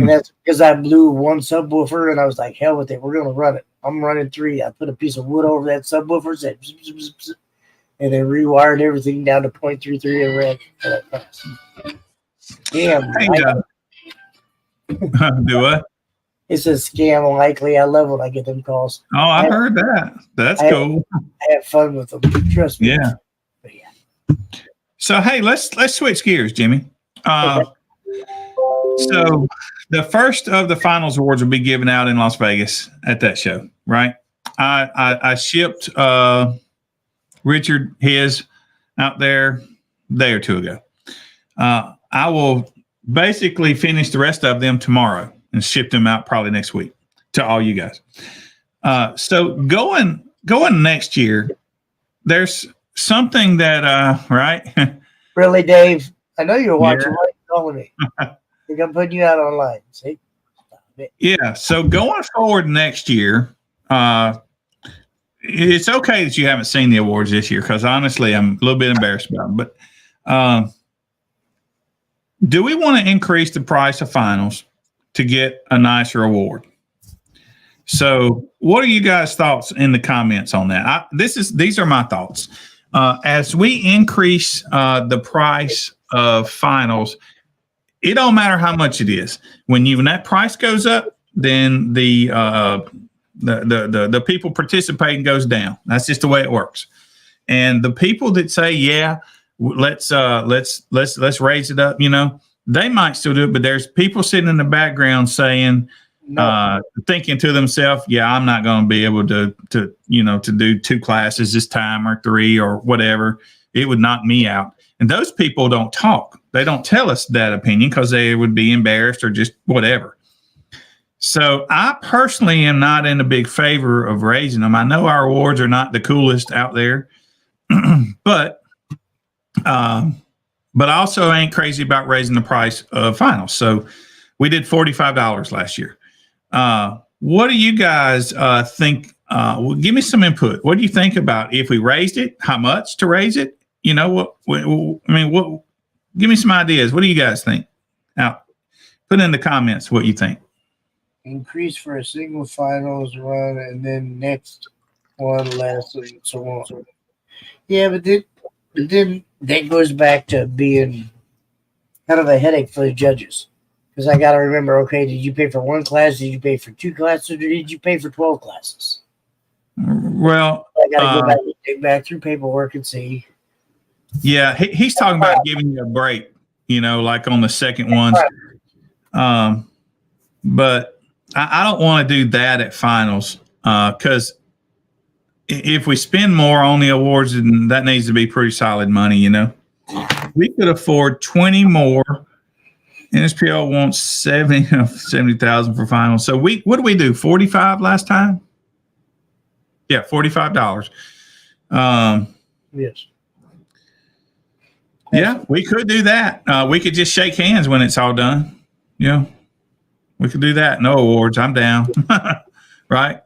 that's because I blew one subwoofer and I was like, hell with it. We're going to run it. I'm running 3. I put a piece of wood over that subwoofer, said, and then rewired everything down to 0.33 and ran for that class. Damn. Do what? It's a scam likely. I love when I get them calls. Oh, I heard that. That's cool. I have fun with them. Trust me. Yeah. But yeah. So hey, let's switch gears, Jimmy. So the first of the finals awards will be given out in Las Vegas at that show, right? I shipped Richard his out there a day or two ago. I will basically finish the rest of them tomorrow and ship them out probably next week to all you guys. So going next year, there's something that right? Really, Dave? I know you're watching. Yeah. Why are you calling me? I think I'm putting you out online. See? Yeah. So going forward next year, it's okay that you haven't seen the awards this year because honestly, I'm a little bit embarrassed about them. But do we want to increase the price of finals to get a nicer award? So what are you guys' thoughts in the comments on that? These are my thoughts. As we increase the price of finals, it don't matter how much it is. When that price goes up, then the people participating goes down. That's just the way it works. And the people that say, yeah, let's raise it up, they might still do it, but there's people sitting in the background saying, thinking to themselves, yeah, I'm not going to be able to do 2 classes this time or 3 or whatever. It would knock me out. And those people don't talk. They don't tell us that opinion because they would be embarrassed or just whatever. So I personally am not in a big favor of raising them. I know our awards are not the coolest out there, but I also ain't crazy about raising the price of finals. So we did $45 last year. What do you guys think? Well, give me some input. What do you think about if we raised it? How much to raise it? You know what? Give me some ideas. What do you guys think? Now, put in the comments what you think. Increase for a single finals run, and then next one less, and so on. Yeah, but then that goes back to being kind of a headache for the judges. Because I got to remember, okay, did you pay for 1 class? Did you pay for 2 classes? Or did you pay for 12 classes? Well, I got to go back and dig back through paperwork and see. Yeah, he's talking about giving you a break, like on the second ones. But I don't want to do that at finals because if we spend more on the awards, then that needs to be pretty solid money, We could afford 20 more. NSPL wants 70,000 for finals. So what did we do? 45 last time? Yeah, $45. Yes. Yeah, we could do that. We could just shake hands when it's all done. Yeah, we could do that. No awards. I'm down. Right?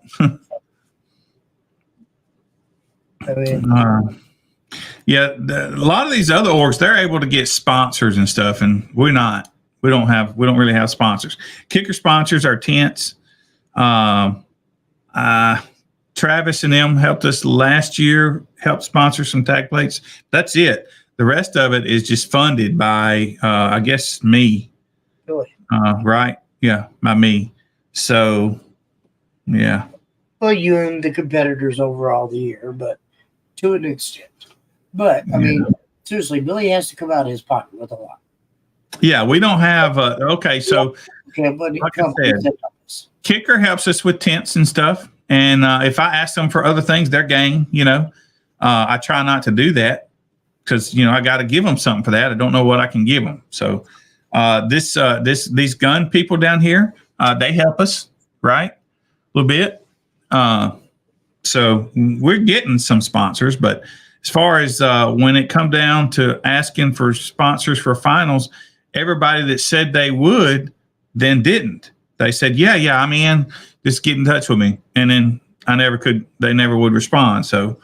Yeah, a lot of these other orgs, they're able to get sponsors and stuff, and we're not. We don't really have sponsors. Kicker sponsors our tents. Travis and them helped us last year, helped sponsor some tag plates. That's it. The rest of it is just funded by, I guess, me. Really? Right? Yeah, by me. So, yeah. Well, you and the competitors overall the year, but to an extent. But, I mean, seriously, Billy has to come out of his pocket with a lot. Yeah, we don't have, okay, so, like I said, Kicker helps us with tents and stuff. And if I ask them for other things, they're game, I try not to do that. Because I got to give them something for that. I don't know what I can give them. So these gun people down here, they help us, right? A little bit. So we're getting some sponsors, but as far as when it come down to asking for sponsors for finals, everybody that said they would then didn't. They said, yeah, I'm in. Just get in touch with me, and then they never would respond. So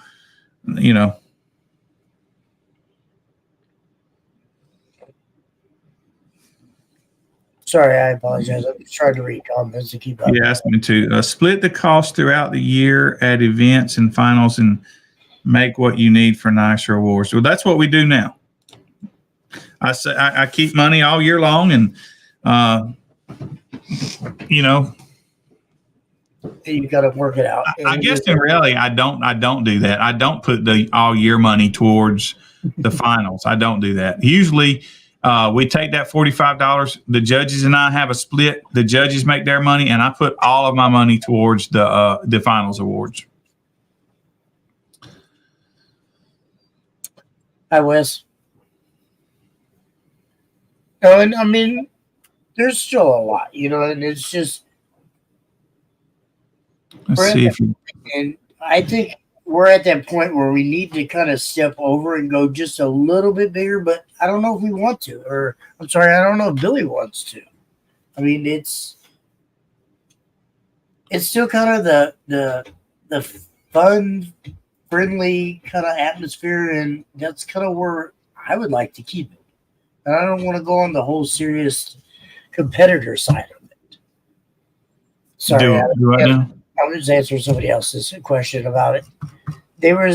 Sorry, I apologize. I'm just trying to read comments to keep up. You asked me to split the cost throughout the year at events and finals and make what you need for nicer awards. Well, that's what we do now. I keep money all year long, and you got to work it out. I guess in reality, I don't do that. I don't put the all year money towards the finals. I don't do that. Usually, we take that $45. The judges and I have a split. The judges make their money, and I put all of my money towards the finals awards. Hi, Wes. No, and I mean, there's still a lot, and it's just. Let's see if you. And I think we're at that point where we need to kind of step over and go just a little bit bigger, but I don't know if we want to, or I'm sorry, I don't know if Billy wants to. I mean, it's still kind of the fun, friendly kind of atmosphere, and that's kind of where I would like to keep it. And I don't want to go on the whole serious competitor side of it. Sorry, do I know? I was just answering somebody else's question about it. Never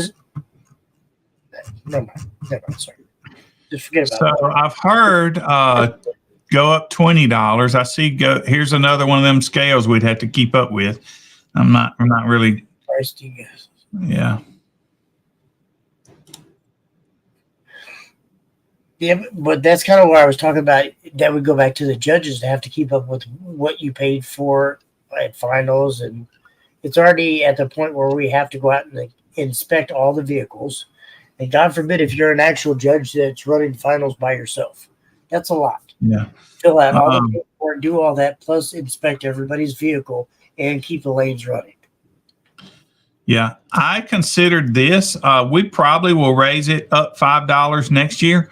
mind. Sorry. Just forget about it. So I've heard go up $20. I see. Here's another one of them scales we'd have to keep up with. I'm not really. Price do you guess? Yeah. Yeah, but that's kind of where I was talking about. That would go back to the judges to have to keep up with what you paid for at finals, and it's already at the point where we have to go out and inspect all the vehicles. And God forbid if you're an actual judge that's running finals by yourself, that's a lot. Yeah. Fill out all the paperwork, do all that, plus inspect everybody's vehicle and keep the lanes running. Yeah, I considered this. We probably will raise it up $5 next year,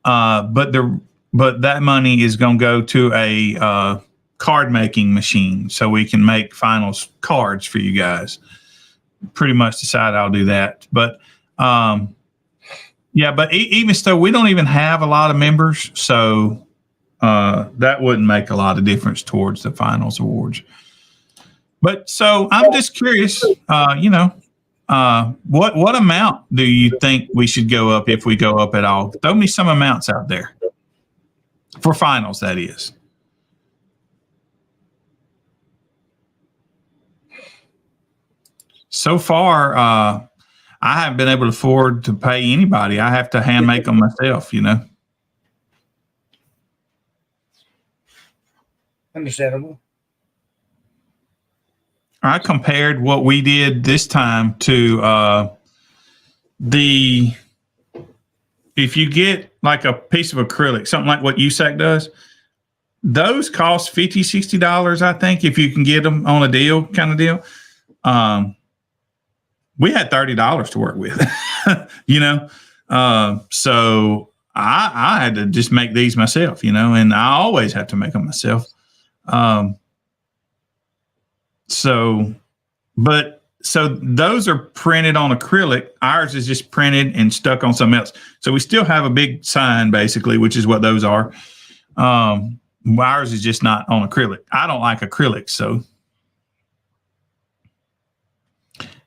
but that money is going to go to a card making machine so we can make finals cards for you guys. Pretty much decided I'll do that, but yeah. But even still, we don't even have a lot of members, so that wouldn't make a lot of difference towards the finals awards. But so I'm just curious, what amount do you think we should go up if we go up at all? Throw me some amounts out there for finals, that is. So far, I haven't been able to afford to pay anybody. I have to hand make them myself, Understandable. I compared what we did this time to if you get like a piece of acrylic, something like what USAC does, those cost $50, $60, I think, if you can get them on a deal kind of deal. We had $30 to work with, so I had to just make these myself, and I always have to make them myself. So those are printed on acrylic. Ours is just printed and stuck on something else. So we still have a big sign, basically, which is what those are. Ours is just not on acrylic. I don't like acrylic, so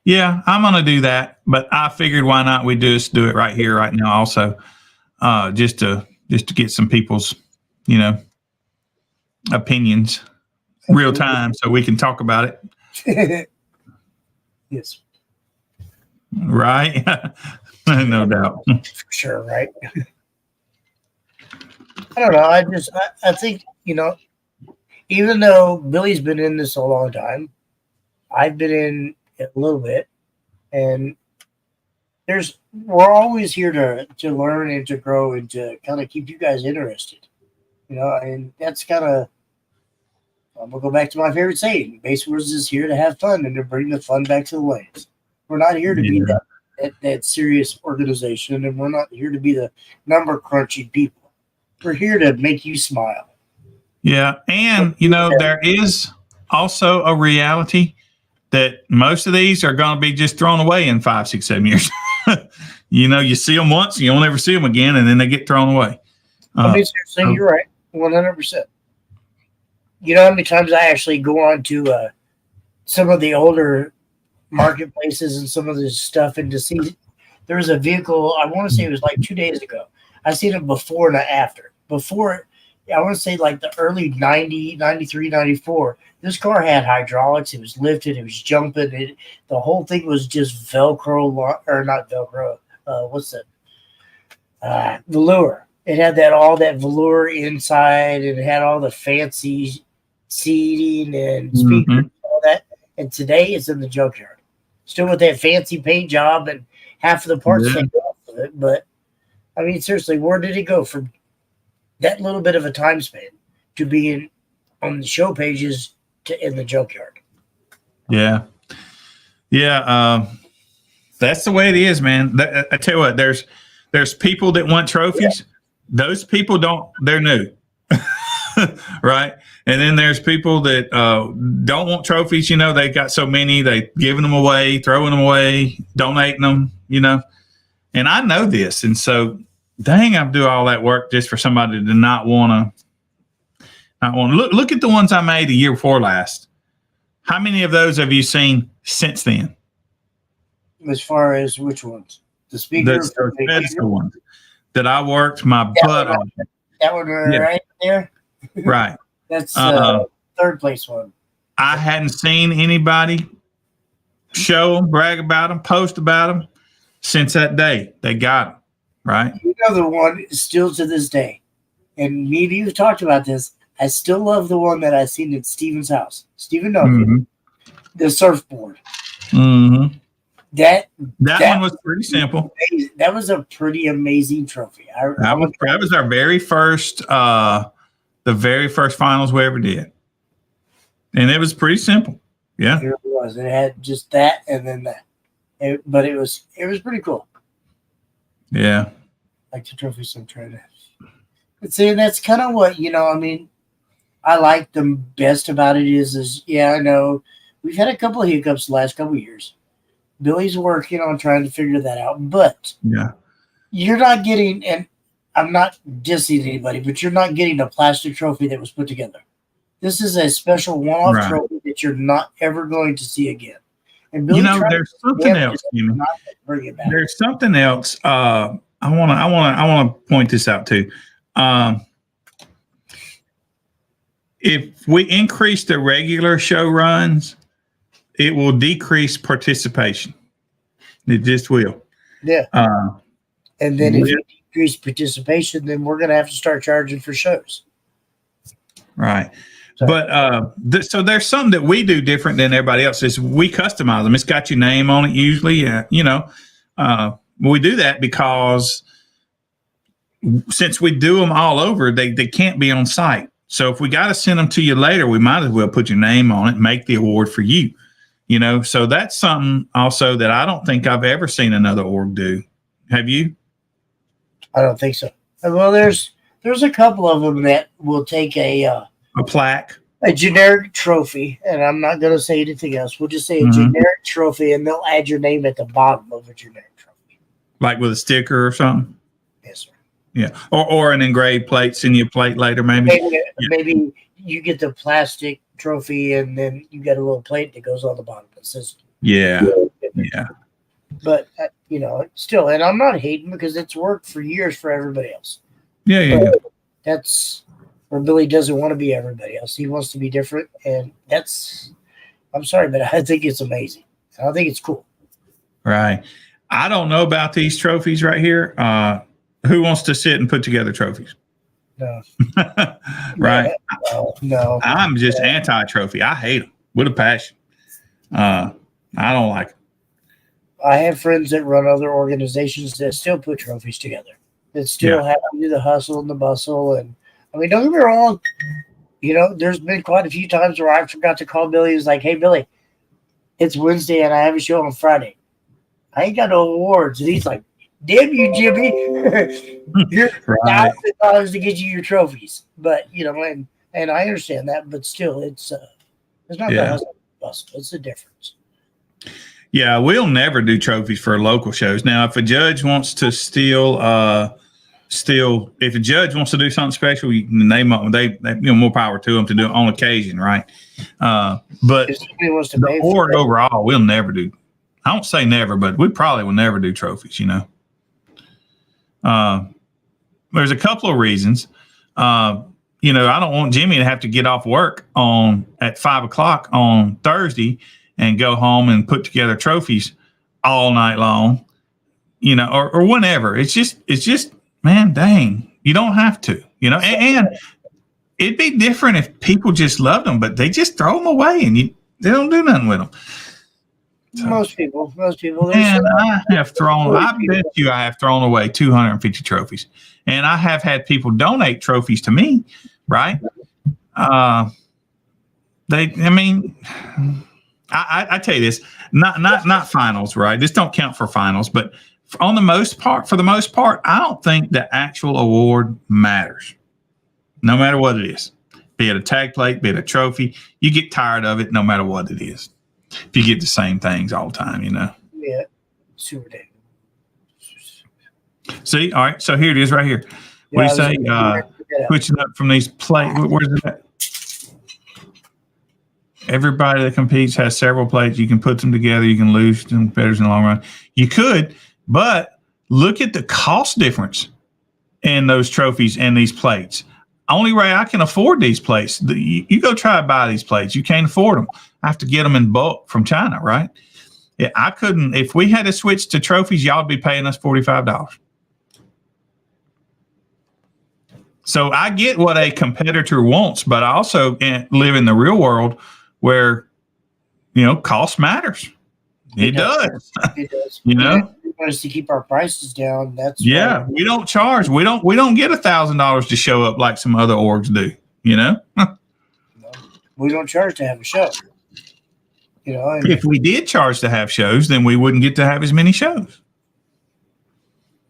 yeah, I'm gonna do that. But I figured why not? We just do it right here, right now, also, just to get some people's, opinions real time, so we can talk about it. Yes. Right. No doubt. For sure. Right. I don't know. I think, even though Billy's been in this a long time, I've been in it a little bit, and we're always here to learn and to grow and to kind of keep you guys interested, and that's kind of, I'm going to go back to my favorite saying. Base Wars is here to have fun and to bring the fun back to the lanes. We're not here to be that serious organization, and we're not here to be the number crunching people. We're here to make you smile. Yeah, and, there is also a reality that most of these are going to be just thrown away in 5, 6, 7 years. You see them once, you don't ever see them again, and then they get thrown away. Seriously, you're right, 100%. You know how many times I actually go on to some of the older marketplaces and some of this stuff, and to see there was a vehicle, I want to say it was like 2 days ago. I seen it before and after. Before, I want to say like the early 90, 93, 94. This car had hydraulics. It was lifted. It was jumping. The whole thing was just Velcro, or not Velcro. What's that? Velour. It had all that velour inside, and it had all the fancy seating and speakers and all that. And today it's in the junkyard, still with that fancy paint job and half of the parts taken off of it. But I mean, seriously, where did it go from that little bit of a time span to being on the show pages to in the junkyard? Yeah. That's the way it is, man. I tell you what, there's people that want trophies. Yeah. Those people they're new. Right. And then there's people that don't want trophies. They got so many, they giving them away, throwing them away, donating them, and I know this. And so, dang, I do all that work just for somebody to not want to look at the ones I made the year before last. How many of those have you seen since then? As far as which ones? The speaker? That's the ones that I worked my butt on. That one right there? Right. That's third place one. I hadn't seen anybody show them, brag about them, post about them since that day. They got them. right? You know, the one still to this day, and me and you have talked about this. I still love the one that I seen at Steven's house. Steven Duncan, the surfboard. Mm-hmm. That one was pretty simple. That was a pretty amazing trophy. That was our very first, the very first finals we ever did, and it was pretty simple. Yeah, it was. It had just that and then that, but it was pretty cool. Yeah, like the trophies I'm trying to. But see, that's kind of what I mean. I like the best about it is I know we've had a couple of hiccups the last couple of years. Billy's working on trying to figure that out, but you're not getting, and I'm not dissing anybody, but you're not getting a plastic trophy that was put together. This is a special one-off trophy that you're not ever going to see again. And Billy, there's something else. Bring it back. There's something else. I want to point this out too. If we increase the regular show runs, it will decrease participation. It just will. Yeah. And then if you decrease participation, then we're going to have to start charging for shows. Right. So, but so there's something that we do different than everybody else is we customize them. It's got your name on it usually. We do that because since we do them all over, they can't be on site. So if we got to send them to you later, we might as well put your name on it and make the award for you. So that's something also that I don't think I've ever seen another org do. Have you? I don't think so. Well, there's a couple of them that will take a plaque, a generic trophy, and I'm not going to say anything else. We'll just say a generic trophy, and they'll add your name at the bottom of a generic trophy, like with a sticker or something. Yes, sir. Yeah, or an engraved plate. Send you a plate later, maybe. Maybe you get the plastic trophy, and then you get a little plate that goes on the bottom that says. Yeah. But still, and I'm not hating because it's worked for years for everybody else. Yeah. That's where Billy doesn't want to be everybody else. He wants to be different, and I'm sorry, but I think it's amazing. I think it's cool. Right. I don't know about these trophies right here. Who wants to sit and put together trophies? No. Right. No. I'm just anti-trophy. I hate them with a passion. I don't like them. I have friends that run other organizations that still put trophies together. That still have to do the hustle and the bustle. And I mean, don't get me wrong. There's been quite a few times where I forgot to call Billy. He was like, "Hey, Billy, it's Wednesday and I have a show on Friday. I ain't got no awards." And he's like, "Damn you, Jimmy. You're $1,000 to get you your trophies." But, and I understand that, but still, it's not the hustle and bustle. It's the difference. Yeah, we'll never do trophies for local shows. Now, if a judge wants to if a judge wants to do something special, you can name them. They more power to them to do it on occasion, right? But the award overall, we'll never do. I don't say never, but we probably will never do trophies. There's a couple of reasons. I don't want Jimmy to have to get off work at 5:00 on Thursday and go home and put together trophies all night long, or whenever. It's just, man, dang, you don't have to, and it'd be different if people just loved them, but they just throw them away and they don't do nothing with them. So, most people. And I bet you I have thrown away 250 trophies, and I have had people donate trophies to me, right? I tell you this, not finals, right? This don't count for finals, but for the most part, I don't think the actual award matters, no matter what it is. Be it a tag plate, be it a trophy, you get tired of it no matter what it is. If you get the same things all the time, Yeah, super dangerous. See, all right. So here it is, right here. What do you say? Switching up from these plates. Where's it at? Everybody that competes has several plates. You can put them together. You can lose them better in the long run. You could, but look at the cost difference in those trophies and these plates. Only way I can afford these plates. You go try to buy these plates. You can't afford them. I have to get them in bulk from China, right? Yeah, I couldn't. If we had to switch to trophies, y'all would be paying us $45. So I get what a competitor wants, but I also live in the real world where, cost matters. It does. It does. You know, we want us to keep our prices down. That's yeah. right. We don't charge. We don't get $1,000 to show up like some other orgs do. No, we don't charge to have a show. And If we did charge to have shows, then we wouldn't get to have as many shows.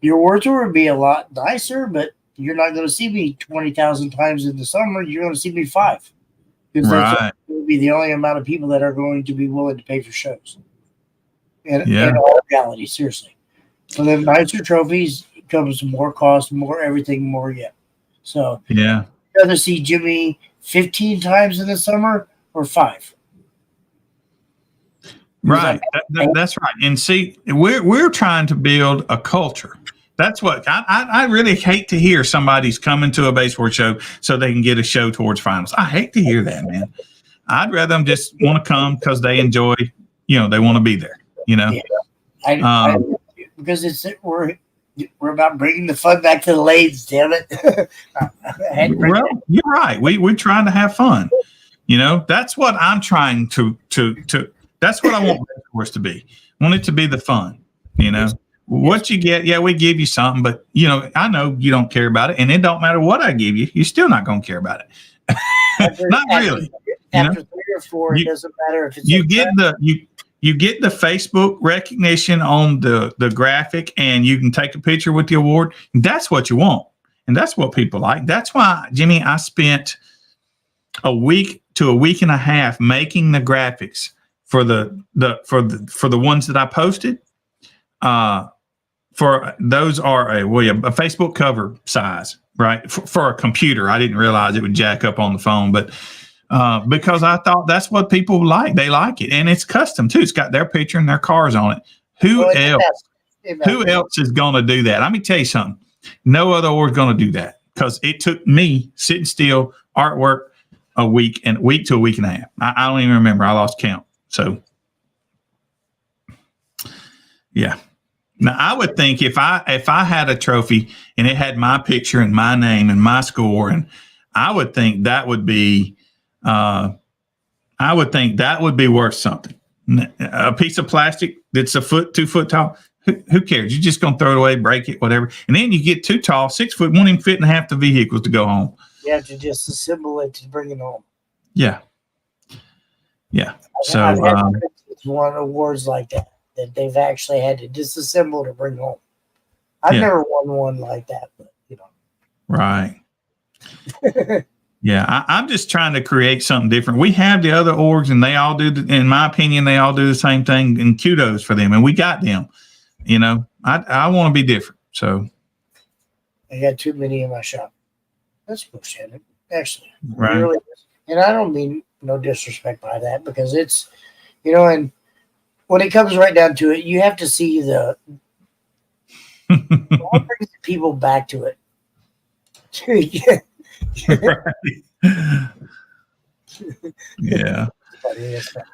your war tour would be a lot nicer, but you're not going to see me 20,000 times in the summer. You're going to see me 5. Because Right. that will be the only amount of people that are going to be willing to pay for shows. In Yeah. all reality, seriously. So the nicer trophies comes more cost, more everything, more yet. So Yeah. you'd rather see Jimmy 15 times in the summer or 5? Right. That's right. And see, we're trying to build a culture. That's what I really hate to hear somebody's coming to a baseboard show so they can get a show towards finals. I hate to hear that, man. I'd rather them just want to come because they enjoy, they want to be there, Yeah. Because we're about bringing the fun back to the ladies, damn it. Well, you're right. We're trying to have fun. That's what I'm trying to that's what I want baseboards to be. I want it to be the fun, What you get, we give you something, but I know you don't care about it, and it don't matter what I give you, you're still not going to care about it. Not really. After 3 or 4, it doesn't matter if it's you get the Facebook recognition on the graphic, and you can take a picture with the award. That's what you want, and that's what people like. That's why, Jimmy, I spent a week to a week and a half making the graphics for the ones that I posted. For those are a Facebook cover size, right? For a computer. I didn't realize it would jack up on the phone, but because I thought that's what people like. They like it, and it's custom too. It's got their picture and their cars on it. Who else is going to do that? Let me tell you something. No other org is going to do that because it took me sitting still artwork a week to a week and a half. I don't even remember. I lost count. So, yeah. Now, I would think if I had a trophy and it had my picture and my name and my score, and I would think that would be worth something. A piece of plastic that's 2 foot tall. Who cares? You're just gonna throw it away, break it, whatever. And then you get too tall, 6 foot, won't even fit in half the vehicles to go home. You have to just assemble it to bring it home. Yeah. So I've had won awards like that they've actually had to disassemble to bring home. I've never won one like that, but Right. Yeah, I'm just trying to create something different. We have the other orgs, and they all do, in my opinion, they all do the same thing, and kudos for them. And we got them. I want to be different. So I got too many in my shop. That's bullshit, actually. Right. Really, and I don't mean no disrespect by that, because it's, and when it comes right down to it, you have to see what brings the people back to it. Yeah.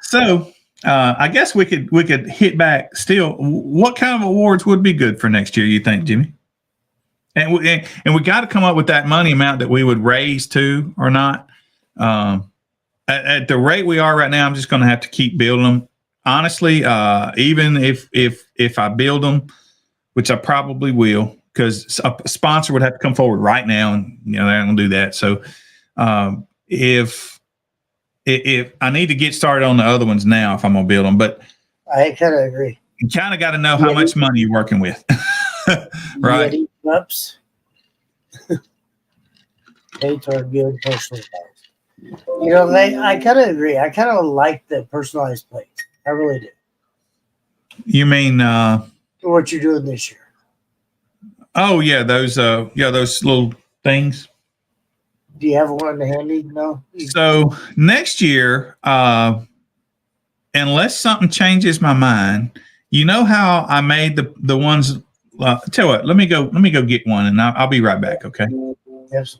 So I guess we could hit back still. What kind of awards would be good for next year, you think, Jimmy? And we got to come up with that money amount that we would raise to or not. At the rate we are right now, I'm just going to have to keep building them. Honestly, even if I build them, which I probably will, because a sponsor would have to come forward right now, and they're not going to do that. So if I need to get started on the other ones now, if I'm going to build them, but I kind of agree. You kind of got to know how much money you're working with, right? Ups. Dates are good personalized. I kind of agree. I kind of like the personalized plates. I really do. You mean what you're doing this year? Oh yeah, those little things. Do you have one handy? No. So next year, unless something changes my mind, how I made the ones. Tell you what, let me go get one, and I'll be right back. Okay. Yes.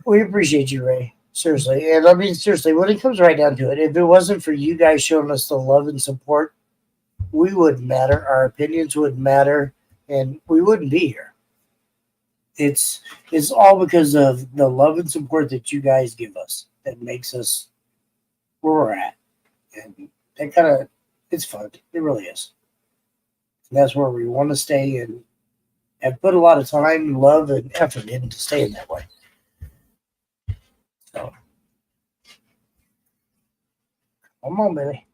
We appreciate you, Ray. Seriously, and I mean seriously, when it comes right down to it, if it wasn't for you guys showing us the love and support, we wouldn't matter. Our opinions wouldn't matter, and we wouldn't be here. It's all because of the love and support that you guys give us that makes us where we're at. And that kind of, it's fun. It really is. And that's where we want to stay and have put a lot of time, love, and effort into staying that way. So, come on, Billy.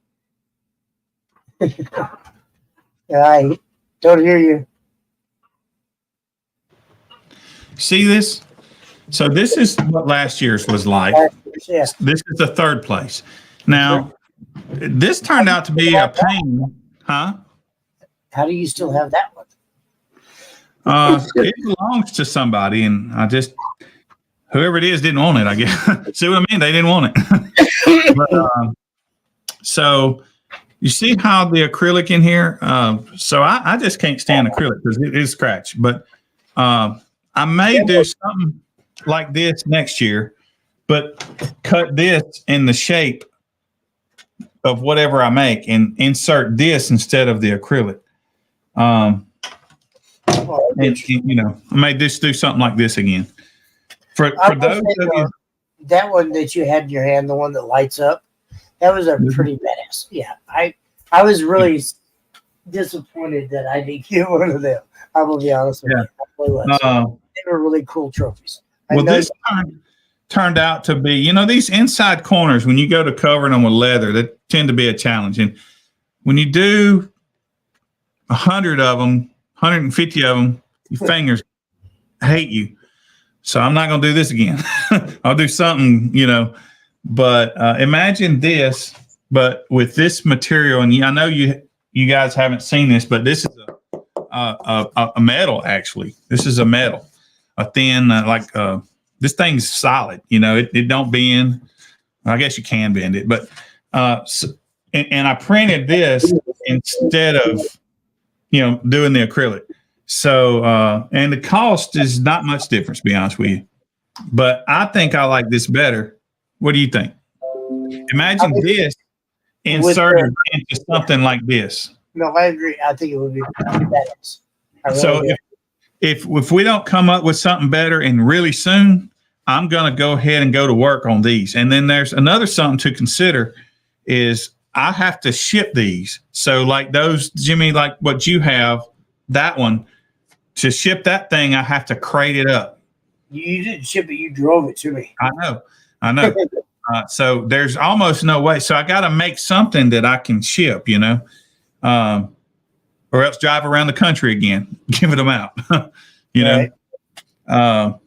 I don't hear you. See this? So this is what last year's was like. Yeah. This is the third place. Now, this turned out to be a pain, huh? How do you still have that one? It belongs to somebody, and whoever it is didn't want it, I guess. See what I mean? They didn't want it. But, so you see how the acrylic in here? So I just can't stand acrylic because it is scratched. But I may do something like this next year, but cut this in the shape of whatever I make and insert this instead of the acrylic. And, you know, I may just do something like this again. For those of you, that one that you had in your hand, the one that lights up, that was a pretty badass. Yeah, I was really disappointed that I didn't get one of them. I will be honest with you. I really was. They were really cool trophies. Well, this turned out to be, you know, these inside corners, when you go to covering them with leather, that tend to be a challenge. And when you do 100 of them, 150 of them, your fingers hate you. So I'm not going to do this again. I'll do something, you know. But imagine this, but with this material. And I know you guys haven't seen this, but this is a metal, actually. This is a metal. A thin, this thing's solid. You know, it don't bend. I guess you can bend it. But, and I printed this instead of, you know, doing the acrylic. So, and the cost is not much difference, to be honest with you. But I think I like this better. What do you think? Imagine this inserted into something like this. No, I agree. I think it would be badass. So if we don't come up with something better and really soon, I'm going to go ahead and go to work on these. And then there's another something to consider is I have to ship these. So like those, Jimmy, like what you have, that one, to ship that thing, I have to crate it up. You didn't ship it. You drove it to me. I know. So there's almost no way. So I got to make something that I can ship, you know, or else drive around the country again, giving them out, you know.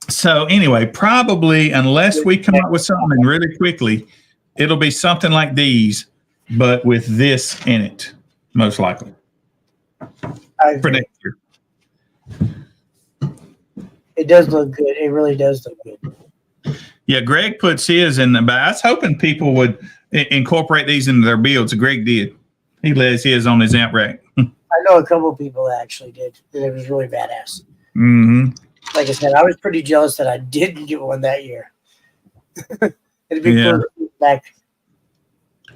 So anyway, probably unless we come up with something really quickly, it'll be something like these, but with this in it, most likely. For next year. It does look good. It really does look good. Yeah, Greg puts his in the back. I was hoping people would incorporate these into their builds. Greg did. He lays his on his amp rack. I know a couple of people that actually did. And it was really badass. Mm-hmm. Like I said, I was pretty jealous that I didn't get one that year. It'd be cool to get back.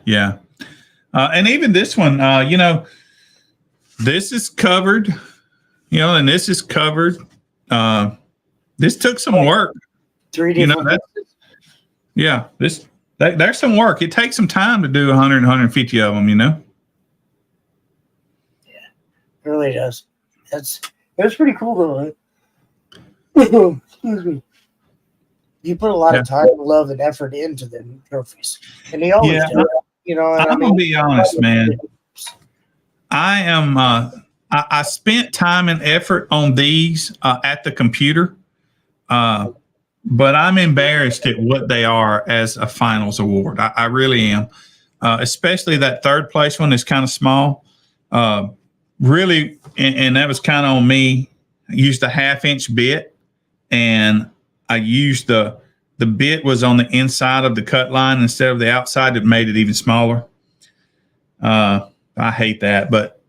Yeah. And even this one, you know, this is covered, you know, and this is covered. This took some work. 3D. You know, there's some work. It takes some time to do 100, 150 of them, you know? Yeah, it really does. It was pretty cool though. Excuse me. You put a lot of time, love, and effort into them trophies. And they always do. You know, I'm going to be honest, man. I am, I spent time and effort on these at the computer, but I'm embarrassed at what they are as a finals award. I really am, especially that third place one is kind of small. Really, and that was kind of on me. I used a 1/2-inch bit, and I used the bit was on the inside of the cut line instead of the outside. It made it even smaller. I hate that, but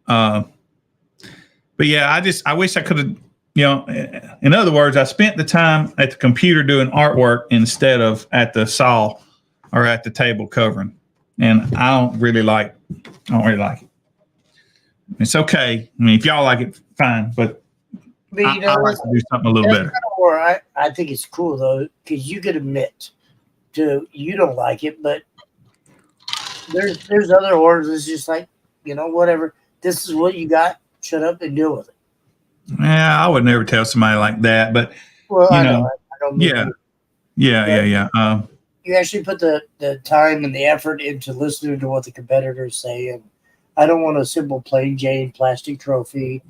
yeah, I wish I could have, you know, in other words, I spent the time at the computer doing artwork instead of at the saw or at the table covering. And I don't really like it. It's okay. I mean, if y'all like it, fine. But But I like to do something a little that's better. kind of where I think it's cool though, because you could admit to you don't like it, but there's other orders that's just like, whatever. This is what you got. Shut up and deal with it. Yeah, I would never tell somebody like that. But Well, you I know, know. I don't mean yeah, you. yeah. You actually put the time and the effort into listening to what the competitors say. And I don't want a simple plain Jane plastic trophy.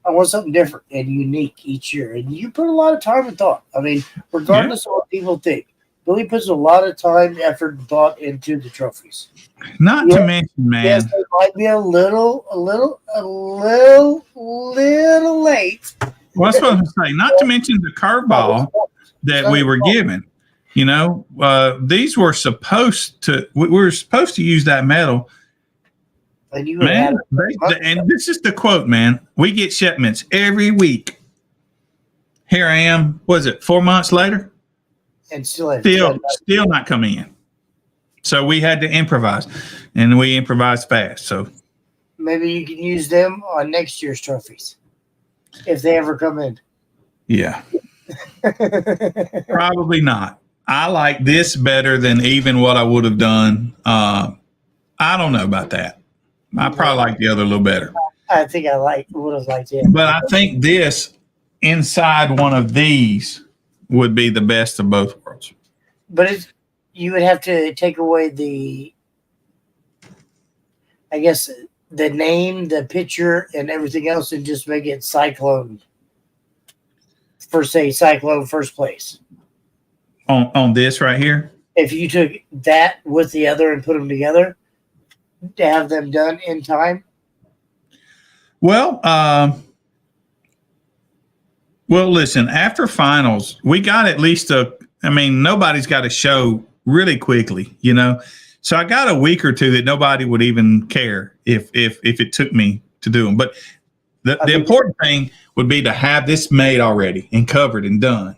I want something different and unique each year. And you put a lot of time and thought. I mean, regardless of what people think, Billy puts a lot of time, effort, and thought into the trophies. Not to mention, man. Yes, it might be a little late. Well, that's what I'm saying. Not to mention the curveball that we were given. These were supposed to. We were supposed to use that metal. And you Man, and this is the quote, man. We get shipments every week. Here I am. Was it 4 months later? And still not coming in. So we had to improvise, and we improvised fast. So maybe you can use them on next year's trophies if they ever come in. Yeah, probably not. I like this better than even what I would have done. I don't know about that. I probably like the other a little better. I think I would have liked it. But I think this inside one of these would be the best of both worlds. But you would have to take away the name, the picture, and everything else, and just make it Cyclone first place. On this right here? If you took that with the other and put them together to have them done in time? Well, listen, after finals, we got at least nobody's got a show really quickly, So I got a week or two that nobody would even care if it took me to do them. But the important thing would be to have this made already and covered and done.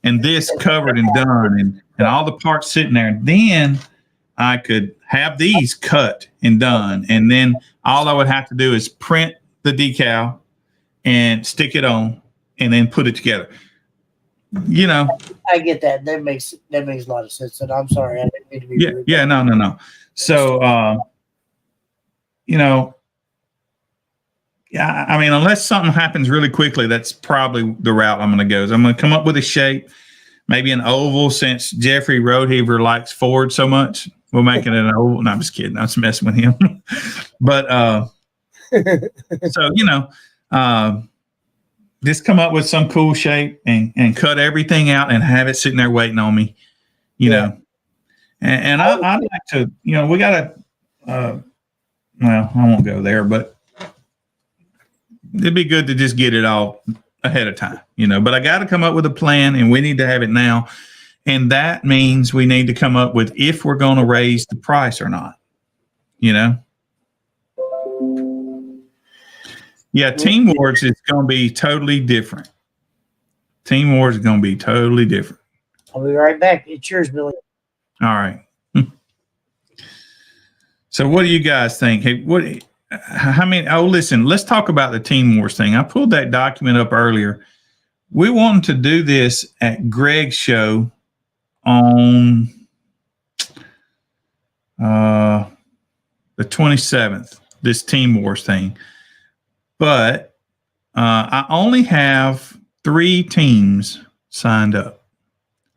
And this covered and done and all the parts sitting there. And then I could have these cut and done. And then all I would have to do is print the decal and stick it on and then put it together. I get that. That makes a lot of sense. And I'm sorry, I didn't mean to be rude. Yeah, no. So, unless something happens really quickly, that's probably the route I'm going to go. I'm going to come up with a shape, maybe an oval, since Jeffrey Roadheaver likes Ford so much. We'll make it an oval. No, I'm just kidding. I'm just messing with him. But just come up with some cool shape and cut everything out and have it sitting there waiting on me, know. And I'd like to, we got to, I won't go there, but it'd be good to just get it all ahead of time, but I got to come up with a plan and we need to have it now. And that means we need to come up with if we're going to raise the price or not, Yeah, Team Wars is going to be totally different. Team Wars is going to be totally different. I'll be right back. It's yours, Billy. All right. So what do you guys think? Hey, listen, let's talk about the Team Wars thing. I pulled that document up earlier. We wanted to do this at Greg's show on the 27th, this Team Wars thing. But I only have 3 teams signed up.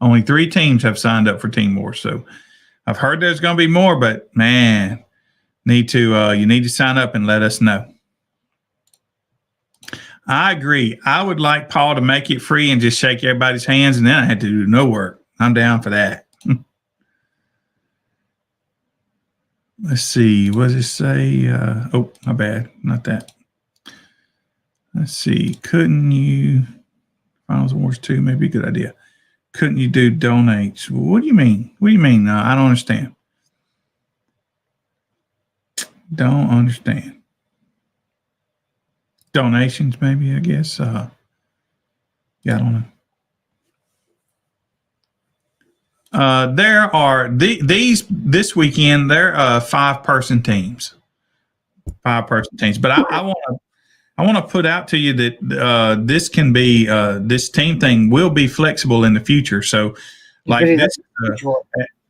Only 3 teams have signed up for Team Wars. So I've heard there's going to be more, but man, you need to sign up and let us know. I agree. I would like Paul to make it free and just shake everybody's hands, and then I had to do no work. I'm down for that. Let's see. What does it say? My bad. Not that. Let's see. Couldn't you, Finals Wars 2 may be a good idea. Couldn't you do donates? What do you mean? What do you mean? I don't understand. Don't understand. Donations, maybe, I guess. I don't know. There are these this weekend, they're 5-person teams. 5-person teams. But I want to put out to you that this can be this team thing will be flexible in the future. So, like this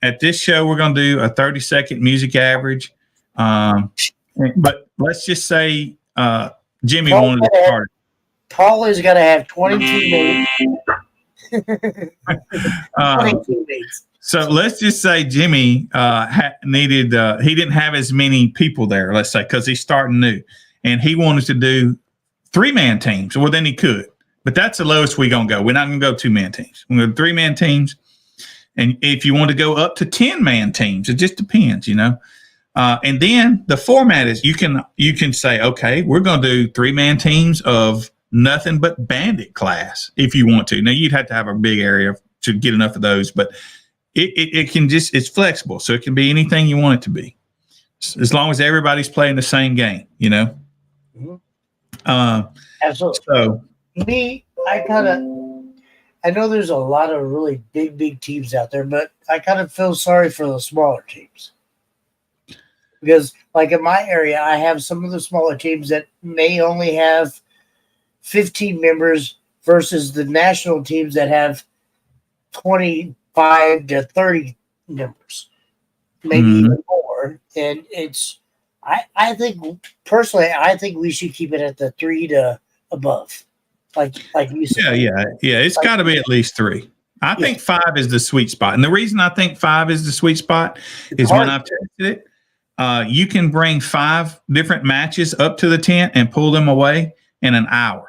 at this show, we're going to do a 30-second music average. But let's just say Jimmy wanted to start. Paul is going to have 22 minutes. 22 minutes. So let's just say Jimmy needed. He didn't have as many people there. Let's say because he's starting new, and he wanted to do 3-man teams. Well, then he could, but that's the lowest we're gonna go. We're not gonna go 2-man teams. We're gonna go 3-man teams, and if you want to go up to 10-man teams, it just depends, you know. And then the format is you can say, okay, we're gonna do 3-man teams of nothing but bandit class if you want to. Now you'd have to have a big area to get enough of those, but it can just, it's flexible. So it can be anything you want it to be as long as everybody's playing the same game, you know? Absolutely. So I know there's a lot of really big teams out there, but I kind of feel sorry for the smaller teams. Because like in my area, I have some of the smaller teams that may only have 15 members versus the national teams that have 25 to 30 members, maybe even more. And I think personally, I think we should keep it at the 3 to above, like you said. Yeah. It's got to be at least 3. I think 5 is the sweet spot, and the reason I think 5 is the sweet spot is when I've tested it. You can bring 5 different matches up to the tent and pull them away in an hour.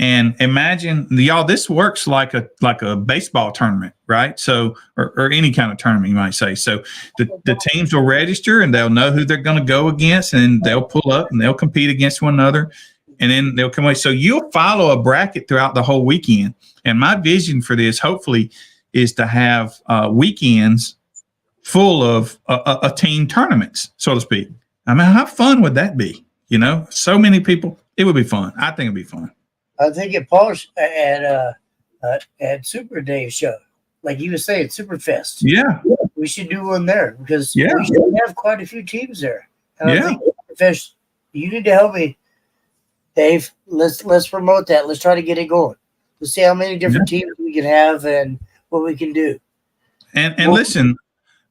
And imagine, y'all, this works like a baseball tournament, right? So, or any kind of tournament, you might say. So the teams will register and they'll know who they're going to go against, and they'll pull up and they'll compete against one another, and then they'll come away. So you'll follow a bracket throughout the whole weekend. And my vision for this, hopefully, is to have weekends full of team tournaments, so to speak. I mean, how fun would that be? You know, so many people. It would be fun. I think it'd be fun. I think at Paul's at Super Dave's show, like you were saying, Superfest. Yeah, we should do one there because we should have quite a few teams there. And I think Superfest, you need to help me, Dave. Let's promote that. Let's try to get it going. Let's see how many different teams we can have and what we can do. And listen,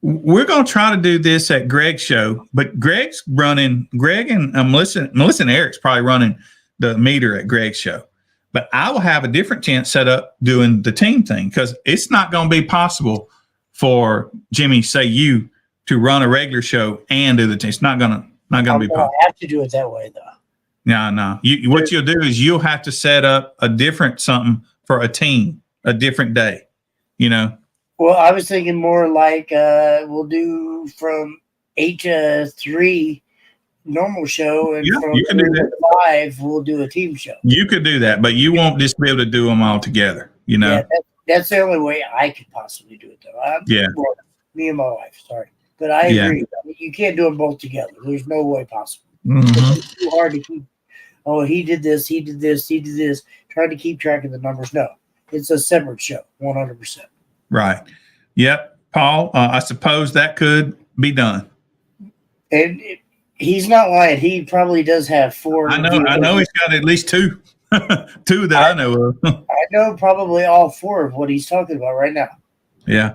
we're going to try to do this at Greg's show, but Greg's running. Greg and Melissa and Eric's probably running the meter at Greg's show. But I will have a different chance set up doing the team thing because it's not going to be possible for Jimmy, say you, to run a regular show and do the team. It's not going to be possible. I have to do it that way, though. No. What you'll do is you'll have to set up a different something for a team, a different day, you know? Well, I was thinking more like we'll do from 8 to 3 normal show, and from you can do that. 5 we'll do a team show. You could do that, but you won't just be able to do them all together, you know? Yeah, that's the only way I could possibly do it, though. Me and my wife, sorry. But I agree. I mean, you can't do them both together. There's no way possible. It's too hard to keep, he did this, he did this, he did this. Trying to keep track of the numbers. No, it's a separate show, 100%. Right. Yep. Paul, I suppose that could be done. And he's not lying. He probably does have 4. I know he's got at least 2. 2 that I know of. I know probably all 4 of what he's talking about right now. Yeah.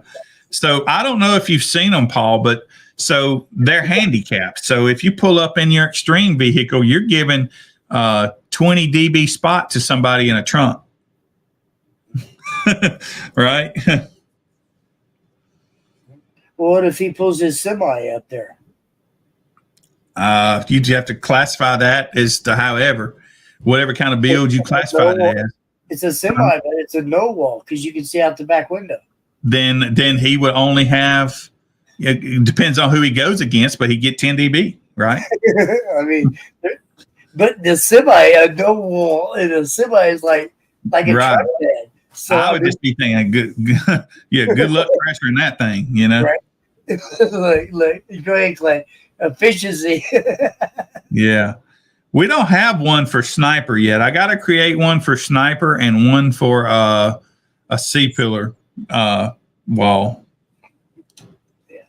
So I don't know if you've seen them, Paul, but so they're handicapped. So if you pull up in your extreme vehicle, you're giving 20 dB spot to somebody in a trunk. Right? What if he pulls his semi up there? You'd have to classify that as to whatever kind of build you classify it as. It's a semi, but it's a no wall because you can see out the back window. Then he would only have. It depends on who he goes against, but he'd get 10 dB, right? I mean, but the semi, a no wall in a semi is like a truck bed. So I would just be thinking, good luck pressuring that thing, you know? Right. like go ahead, Clay. Efficiency. Yeah. We don't have one for sniper yet. I got to create one for sniper and one for a C-pillar wall. Yeah.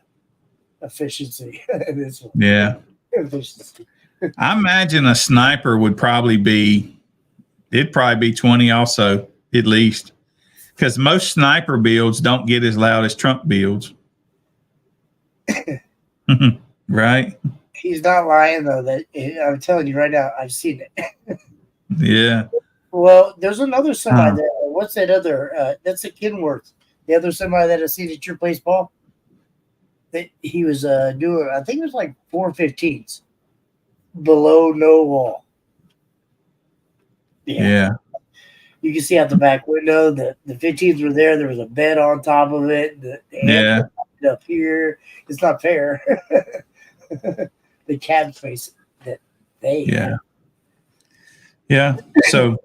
Efficiency. Yeah. Efficiency. I imagine a sniper would probably be, it'd probably be 20 also, at least. Because most sniper builds don't get as loud as Trump builds. Right? He's not lying, though. That I'm telling you right now, I've seen it. Yeah. Well, there's another semi there. What's that other? That's a Kenworth. The other semi that I seen at your place, Paul. That he was doing, I think it was like 415s below no wall. Yeah. You can see out the back window that the 15s were there. There was a bed on top of it. The amp up here. It's not fair. The cab space that they had. Yeah. So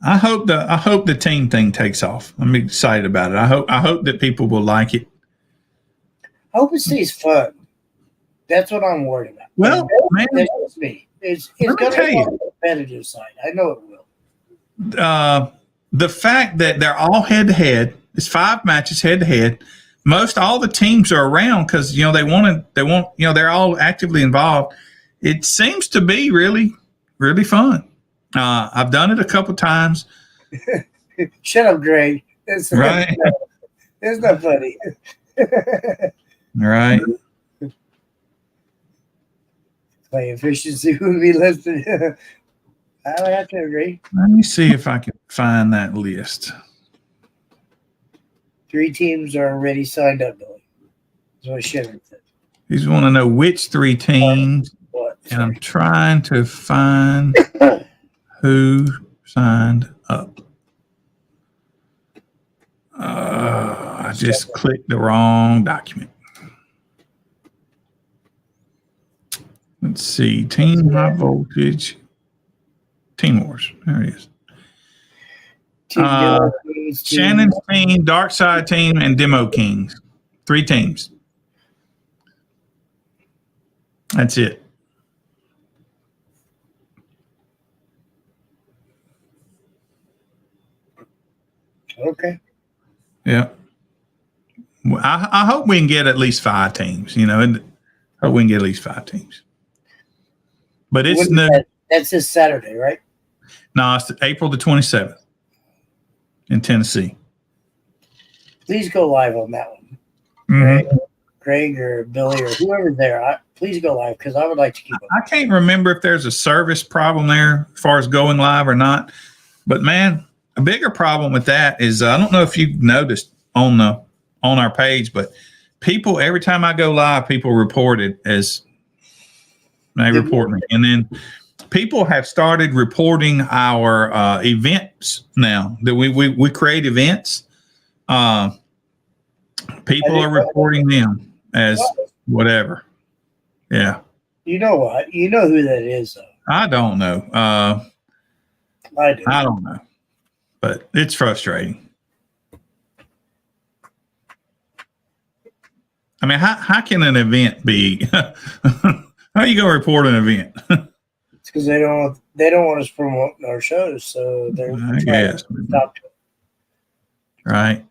I hope the team thing takes off. I'm excited about it. I hope that people will like it. I hope it stays fun. That's what I'm worried about. Well, man, that's just me. It's going to be on the competitive side. I know it will. The fact that they're all head to head, it's 5 matches head to head. Most all the teams are around because they're all actively involved. It seems to be really, really fun. I've done it a couple times. Shut up, Greg. It's right. It's not funny. Right. My efficiency would be less than. I don't have to agree. Let me see if I can find that list. 3 teams are already signed up, Billy. That's what Shannon said. You just want to know which 3 teams. What? And I'm trying to find who signed up. I just clicked the wrong document. Let's see. Team High Voltage. Team Wars. There it is. Shannon's team, Dark Side team, and Demo Kings. 3 teams. That's it. Okay. Yeah. I hope we can get at least 5 teams. I hope we can get at least 5 teams. But it's new. That's this Saturday, right? No, it's April the 27th in Tennessee. Please go live on that one. Mm-hmm. Greg or Billy or whoever's there. Please go live because I would like to keep up. I can't remember if there's a service problem there as far as going live or not. But, man, a bigger problem with that is I don't know if you've noticed on our page, but people, every time I go live, people report it as they report me. And then people have started reporting our events now that we create events. People are reporting them as whatever. Yeah. You know what? You know who that is, though. I don't know. I do. I don't know. But it's frustrating. I mean, how can an event be? How are you going to report an event? It's because they don't want us promoting our shows, so they're I guess. Right.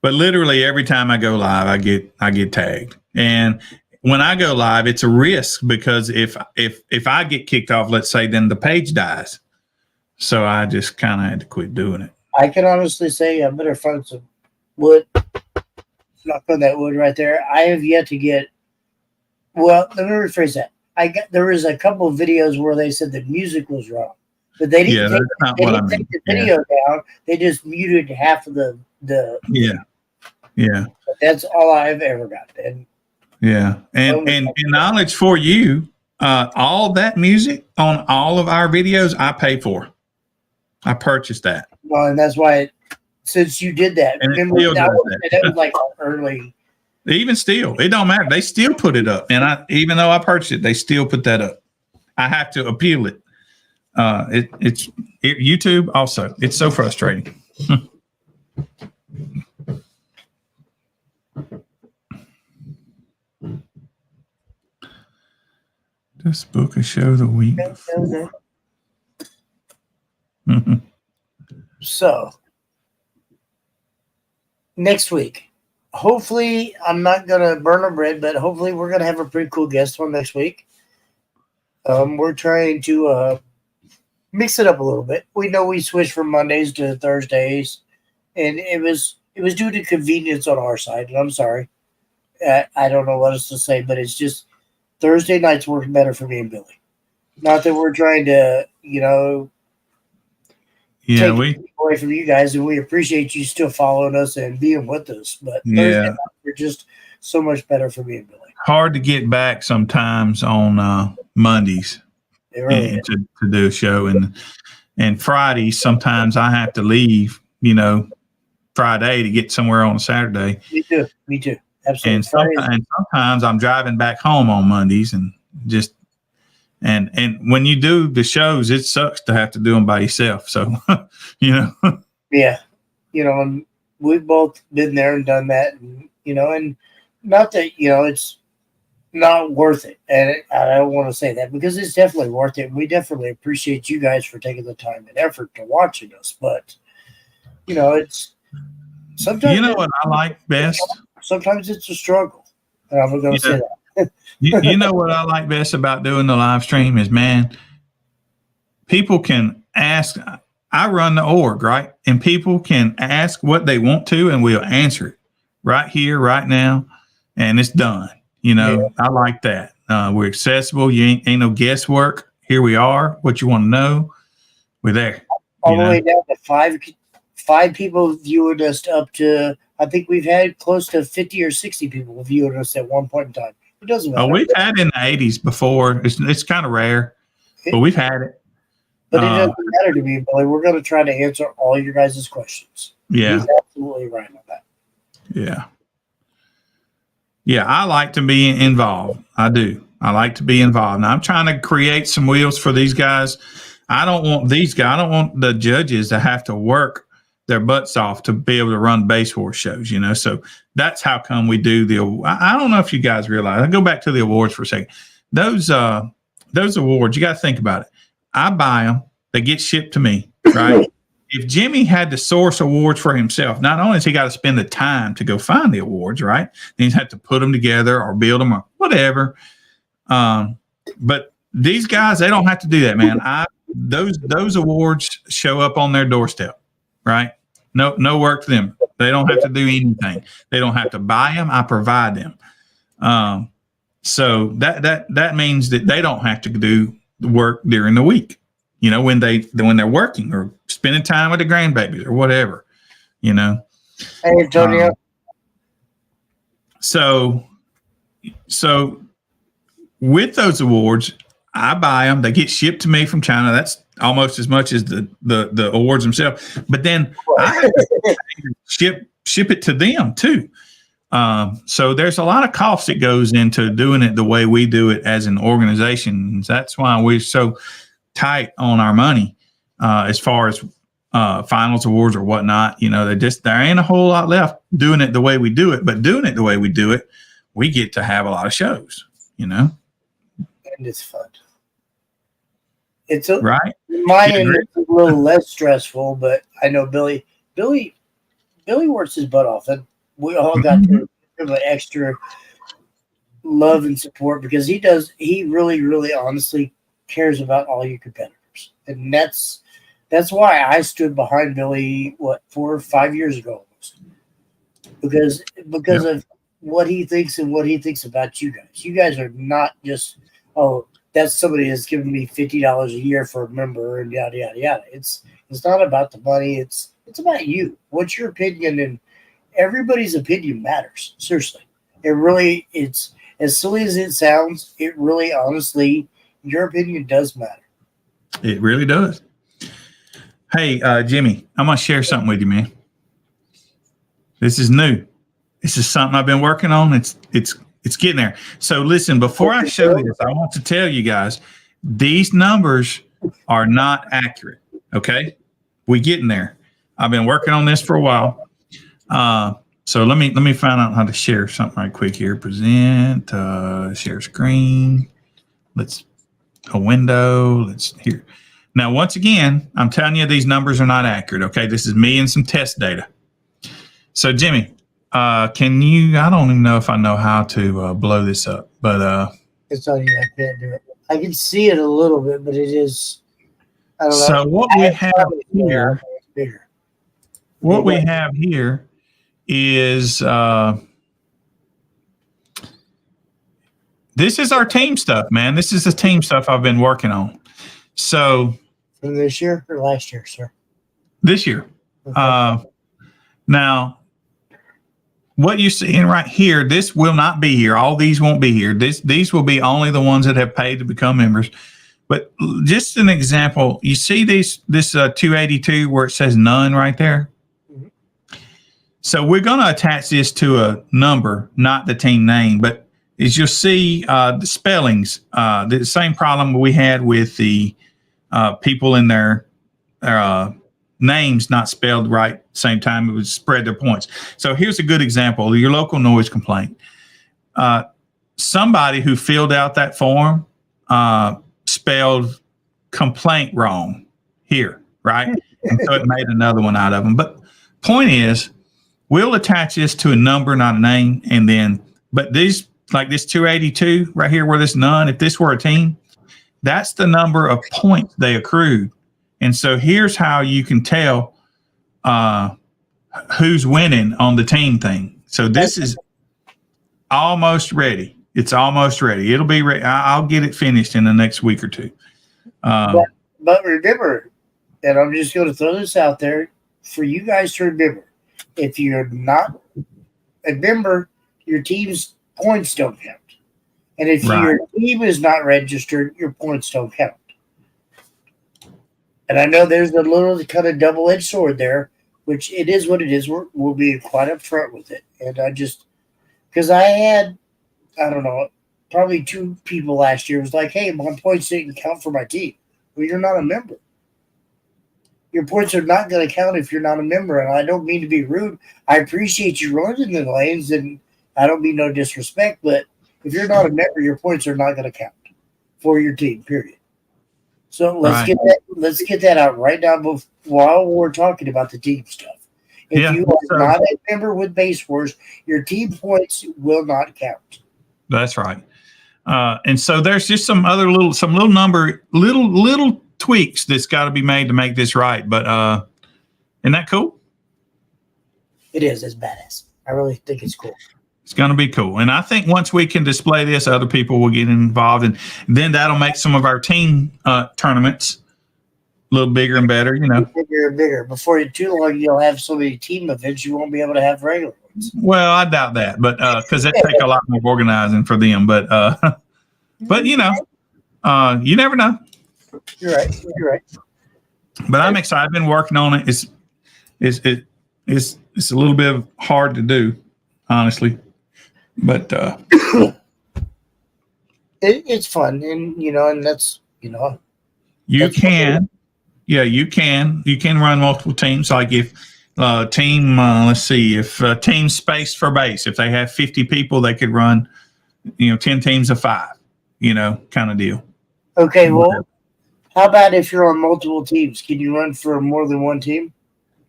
But literally every time I go live, I get tagged. And when I go live, it's a risk because if I get kicked off, let's say, then the page dies. So I just kind of had to quit doing it. I can honestly say I better find some wood. Knock on that wood right there. I have yet to get. Well, let me rephrase that. There was a couple of videos where they said the music was wrong, but they didn't take the video down. They just muted half of the. Yeah. But that's all I've ever got. And knowledge for you, all that music on all of our videos, I pay for. I purchased that. Well, and that's why, since you did that, remember that was like early. Even still, it don't matter. They still put it up, and even though I purchased it, they still put that up. I have to appeal it. It's YouTube also. It's so frustrating. Just book a show the week before. So, next week, hopefully, I'm not going to burn a bread, but hopefully we're going to have a pretty cool guest on next week. We're trying to mix it up a little bit. We know we switched from Mondays to Thursdays, and it was due to convenience on our side. And I'm sorry, I don't know what else to say, but it's just Thursday nights work better for me and Billy. Not that we're trying to, take it away from you guys, and we appreciate you still following us and being with us. But Thursday nights are just so much better for me and Billy. Hard to get back sometimes on Mondays Really to do a show, and Fridays sometimes I have to leave, Friday to get somewhere on a Saturday. Me too. Absolutely. And sometimes I'm driving back home on Mondays, and just and when you do the shows, it sucks to have to do them by yourself. So, Yeah, and we've both been there and done that, and and not that it's not worth it, and I don't want to say that, because it's definitely worth it. We definitely appreciate you guys for taking the time and effort to watching us, but it's sometimes what I like best. Sometimes it's a struggle, and I'm going to say that. you know what I like best about doing the live stream is, man, people can ask. I run the org, right? And people can ask what they want to, and we'll answer it right here, right now, and it's done. I like that. We're accessible. You ain't no guesswork. Here we are. What you want to know, we're there. All the way down to five people viewing us, up to, I think we've had close to 50 or 60 people viewing us at one point in time. It doesn't matter. We've had in the 80s before. It's kind of rare, but we've had it. But it doesn't matter to me, Billy. We're going to try to answer all your guys' questions. Yeah. He's absolutely right on that. Yeah. Yeah, I like to be involved. I do. I like to be involved. Now, I'm trying to create some wheels for these guys. I don't want the judges to have to work their butts off to be able to run Base Horse shows, So that's how come we do I don't know if you guys realize. I go back to the awards for a second. Those awards, you got to think about it. I buy them. They get shipped to me, right? If Jimmy had to source awards for himself, not only has he got to spend the time to go find the awards, right? Then he's had to put them together or build them or whatever. But these guys, they don't have to do that, man. Those awards show up on their doorstep, right? No work for them. They don't have to do anything. They don't have to buy them. I provide them. So that means that they don't have to do the work during the week. When they're working or spending time with the grandbabies or whatever, Hey, Antonio. So with those awards, I buy them. They get shipped to me from China. That's almost as much as the awards themselves. But then I have to ship it to them too. So there's a lot of cost that goes into doing it the way we do it as an organization. That's why we're so tight on our money as far as finals awards or whatnot. There ain't a whole lot left doing it the way we do it, but doing it the way we do it, we get to have a lot of shows, And it's fun. It's right. My end is a little less stressful, but I know Billy works his butt off, and we all got to give him extra love and support, because he really, really honestly cares about all your competitors. And that's why I stood behind Billy 4 or 5 years ago almost. Because of what he thinks and what he thinks about you guys. You guys are not just, that's somebody that's giving me $50 a year for a member and yada yada yada. It's not about the money, it's about you. What's your opinion? And everybody's opinion matters. Seriously. It's as silly as it sounds, it really honestly, your opinion does matter. It really does. Hey, Jimmy, I'm going to share something with you, man. This is new. This is something I've been working on. It's getting there. So listen, before I show this, I want to tell you guys, these numbers are not accurate. Okay. We getting there. I've been working on this for a while. So let me find out how to share something right quick here. Present, share screen. Let's here. Now, once again, I'm telling you, these numbers are not accurate. Okay. This is me and some test data. So Jimmy, can you, I don't even know if I know how to blow this up, but it's on you. I can't do it. I can see it a little bit, but it is. I don't know. So what we have here, bigger. what we have here is this is our team stuff, man. This is the team stuff I've been working on. So From this year or last year, sir? this year. Okay. Now, what you're seeing right here, this will not be here. All these won't be here. These will be only the ones that have paid to become members. But just an example, you see this 282 where it says none right there? Mhm. So we're going to attach this to a number, not the team name. But as you'll see, the spellings, the same problem we had with the people in their names not spelled right same time, it would spread their points. So here's a good example, your local noise complaint. Somebody who filled out that form spelled complaint wrong here, right? And so it made another one out of them. But point is, we'll attach this to a number, not a name, and then, but these, like this 282 right here where this none, if this were a team, that's the number of points they accrued. And so here's how you can tell who's winning on the team thing. So this is almost ready. It's almost ready. It'll be ready. I'll get it finished in the next week or two. But remember, and I'm just going to throw this out there for you guys to remember, if you're not a member, your team's points don't count. And if your team is not registered, your points don't count. And I know there's a little kind of double-edged sword there, which it is what it is. We'll be quite upfront with it. And I just, because I had, I don't know, probably 2 people last year was like, hey, my points didn't count for my team. Well, you're not a member. Your points are not going to count if you're not a member. And I don't mean to be rude. I appreciate you running the lanes, and I don't mean no disrespect, but if you're not a member, your points are not going to count for your team, period. So let's get that out right now while we're talking about the team stuff. If you are not a member with Base Wars, your team points will not count. That's right. And so there's just some little tweaks that's got to be made to make this right. But isn't that cool? It is. It's badass. I really think it's cool. It's going to be cool. And I think once we can display this, other people will get involved. And then that'll make some of our team tournaments a little bigger and better, you know. Bigger and bigger. Before too long, you'll have so many team events, you won't be able to have regular ones. Well, I doubt that. But because it take a lot more organizing for them. But you know, you never know. You're right. You're right. But I'm excited. I've been working on it. It's a little bit hard to do, honestly. But it's fun, and and that's you can run multiple teams. Like if team if team space for base, if they have 50 people, they could run 10 teams of 5, kind of deal. Okay, well, how about if you're on multiple teams? Can you run for more than one team?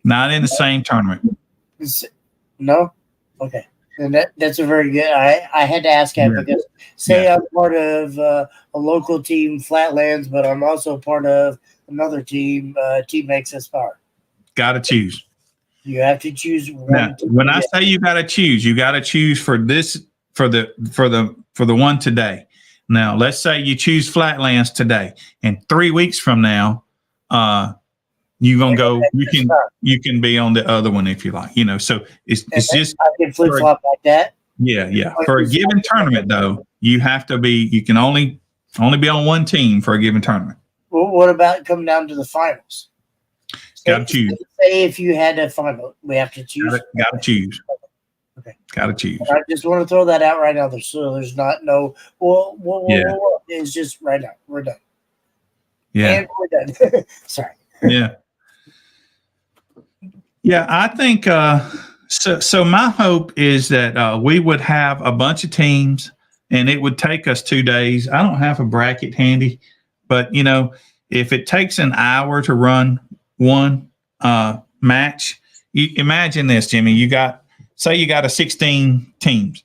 Not in the same tournament. No? Okay. And that's a very good. I had to ask that because I'm part of a local team, Flatlands, but I'm also part of another team, Team Access Power. Got to choose. You have to choose one. Now, when I say you got to choose for this for the one today. Now, let's say you choose Flatlands today, and 3 weeks from now, you're gonna go. You can be on the other one if you like. So it's just I can flip flop like that. Yeah. For a given tournament, though, you have to be. You can only be on one team for a given tournament. Well, what about coming down to the finals? Got to choose. Say if you had a final, we have to choose. Got to choose. Okay. Got to choose. I just want to throw that out right now. There's not no. Well, it's just right now. We're done. Yeah. And we're done. Sorry. Yeah. Yeah, I think so my hope is that we would have a bunch of teams, and it would take us 2 days. I don't have a bracket handy, but if it takes an hour to run one match, you imagine this, Jimmy. You got a 16 teams.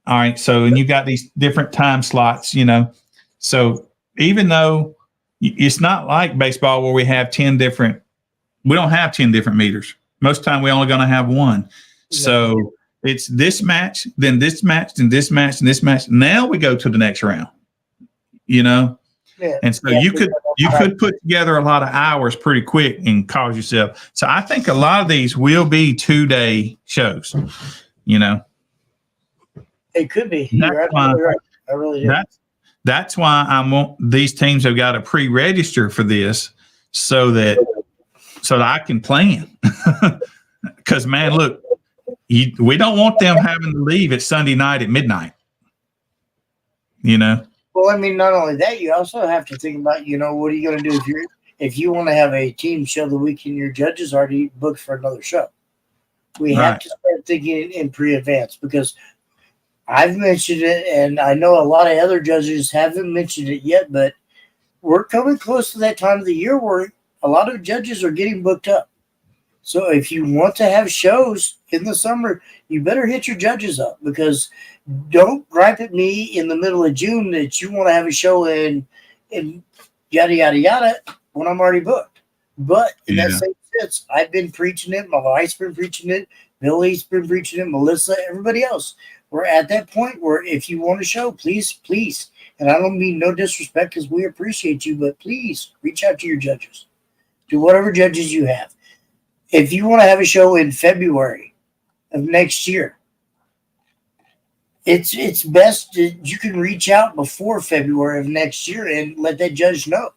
All right, and you got these different time slots, so even though it's not like baseball where we have 10 different, we don't have 10 different meters. Most of the time we're only going to have one. So it's this match, then this match, then this match, and this match. Now we go to the next round, you know? Yeah. And so you could put together a lot of hours pretty quick and cause yourself. So I think a lot of these will be 2-day shows, you know? It could be. You're absolutely right. I really do. That's why these teams have got to pre-register for this so that I can plan. Because, man, look, we don't want them having to leave at Sunday night at midnight. You know? Well, I mean, not only that, you also have to think about, you know, what are you going to do if you want to have a team show the weekend your judge is already booked for another show. We have to start thinking in pre-advance, because I've mentioned it, and I know a lot of other judges haven't mentioned it yet, but we're coming close to that time of the year where a lot of judges are getting booked up. So if you want to have shows in the summer, you better hit your judges up, because don't gripe at me in the middle of June that you want to have a show in yada, yada, yada when I'm already booked. But in that same sense, I've been preaching it. My wife's been preaching it. Billy's been preaching it. Melissa, everybody else. We're at that point where if you want a show, please, and I don't mean no disrespect because we appreciate you, but please reach out to your judges. To whatever judges you have. If you want to have a show in February of next year, it's best that you can reach out before February of next year and let that judge know.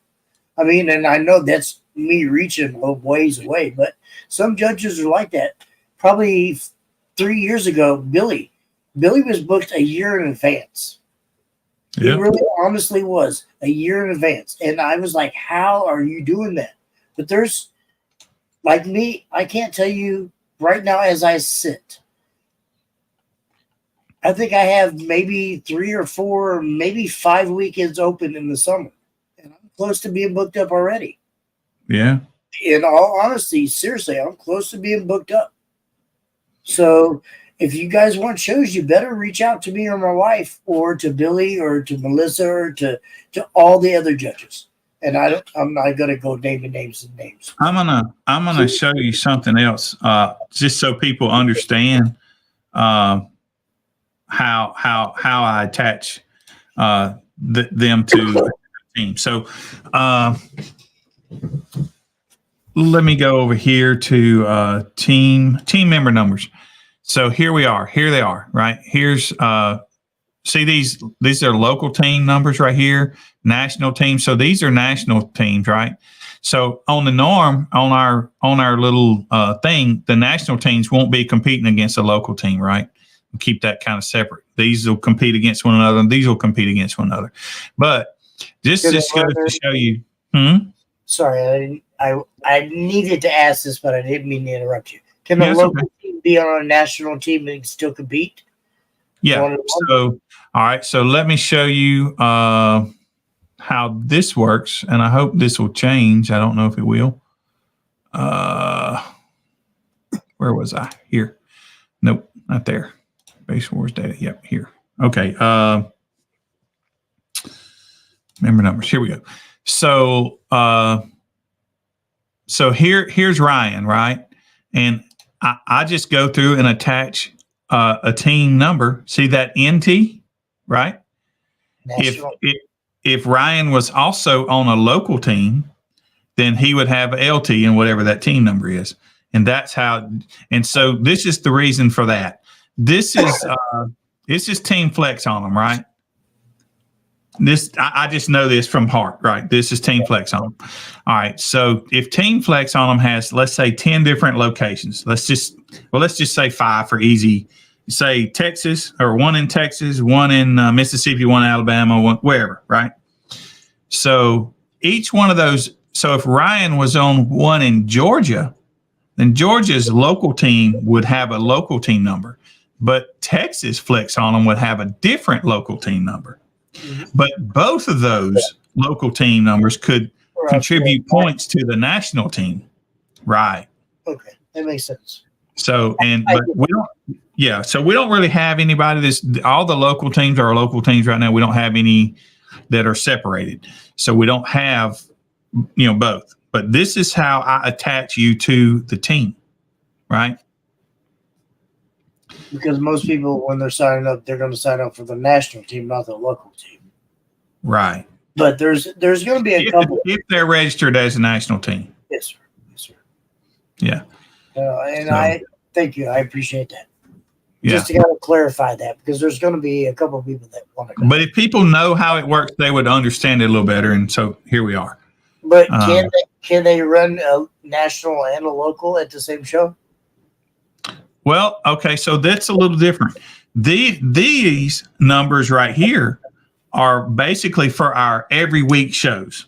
I mean, and I know that's me reaching a little ways away, but some judges are like that. Probably 3 years ago, Billy was booked a year in advance. Yep. He really honestly was a year in advance. And I was like, how are you doing that? But there's, like me, I can't tell you right now as I sit. I think I have maybe 3 or 4, maybe 5 weekends open in the summer. And I'm close to being booked up already. Yeah. In all honesty, seriously, I'm close to being booked up. So if you guys want shows, you better reach out to me or my wife, or to Billy, or to Melissa, or to all the other judges. And I'm not gonna go naming names and names. I'm gonna show you something else, just so people understand how I attach them to the team. So let me go over here to team member numbers. So here we are. Here they are, right? Here's see these are local team numbers right here, national teams. So these are national teams, right? So on the norm, on our little thing, the national teams won't be competing against a local team, right? We'll keep that kind of separate. These will compete against one another, and these will compete against one another. But this just goes to show you. Sorry, I needed to ask this, but I didn't mean to interrupt you. Can the local team be on a national team and still compete? Yeah. So, all right. So let me show you how this works, and I hope this will change. I don't know if it will. Where was I? Here. Nope, not there. Base Wars data. Yep, here. Okay. Member numbers. Here we go. So, here's Ryan, right? And I just go through and attach a team number. See that NT, right? If Ryan was also on a local team, then he would have LT and whatever that team number is. And that's how. And so this is the reason for that. This is Team Flex on them, right? This I just know this from heart, right? This is Team Flex on them. All right. So if Team Flex on them has, let's say, 10 different locations. Let's just say 5 for easy. Say Texas, or 1 in Texas, 1 in Mississippi, 1 in Alabama, 1 wherever, right? So each one of those. So if Ryan was on 1 in Georgia, then Georgia's local team would have a local team number, but Texas Flex on them would have a different local team number. But both of those local team numbers could contribute points to the national team. Right. Okay. That makes sense. So, but we don't, so we don't really have anybody all the local teams are local teams right now. We don't have any that are separated. So we don't have, both. But this is how I attach you to the team, right? Because most people, when they're signing up, they're going to sign up for the national team, not the local team. Right. But there's going to be a couple. If they're registered as a national team. Yes, sir. Yes, sir. Yeah. And I thank you. I appreciate that. Yeah. Just to kind of clarify that, because there's going to be a couple of people that want to. But if people know how it works, they would understand it a little better. And so here we are. But can they run a national and a local at the same show? Well, okay, so that's a little different. These numbers right here are basically for our every week shows.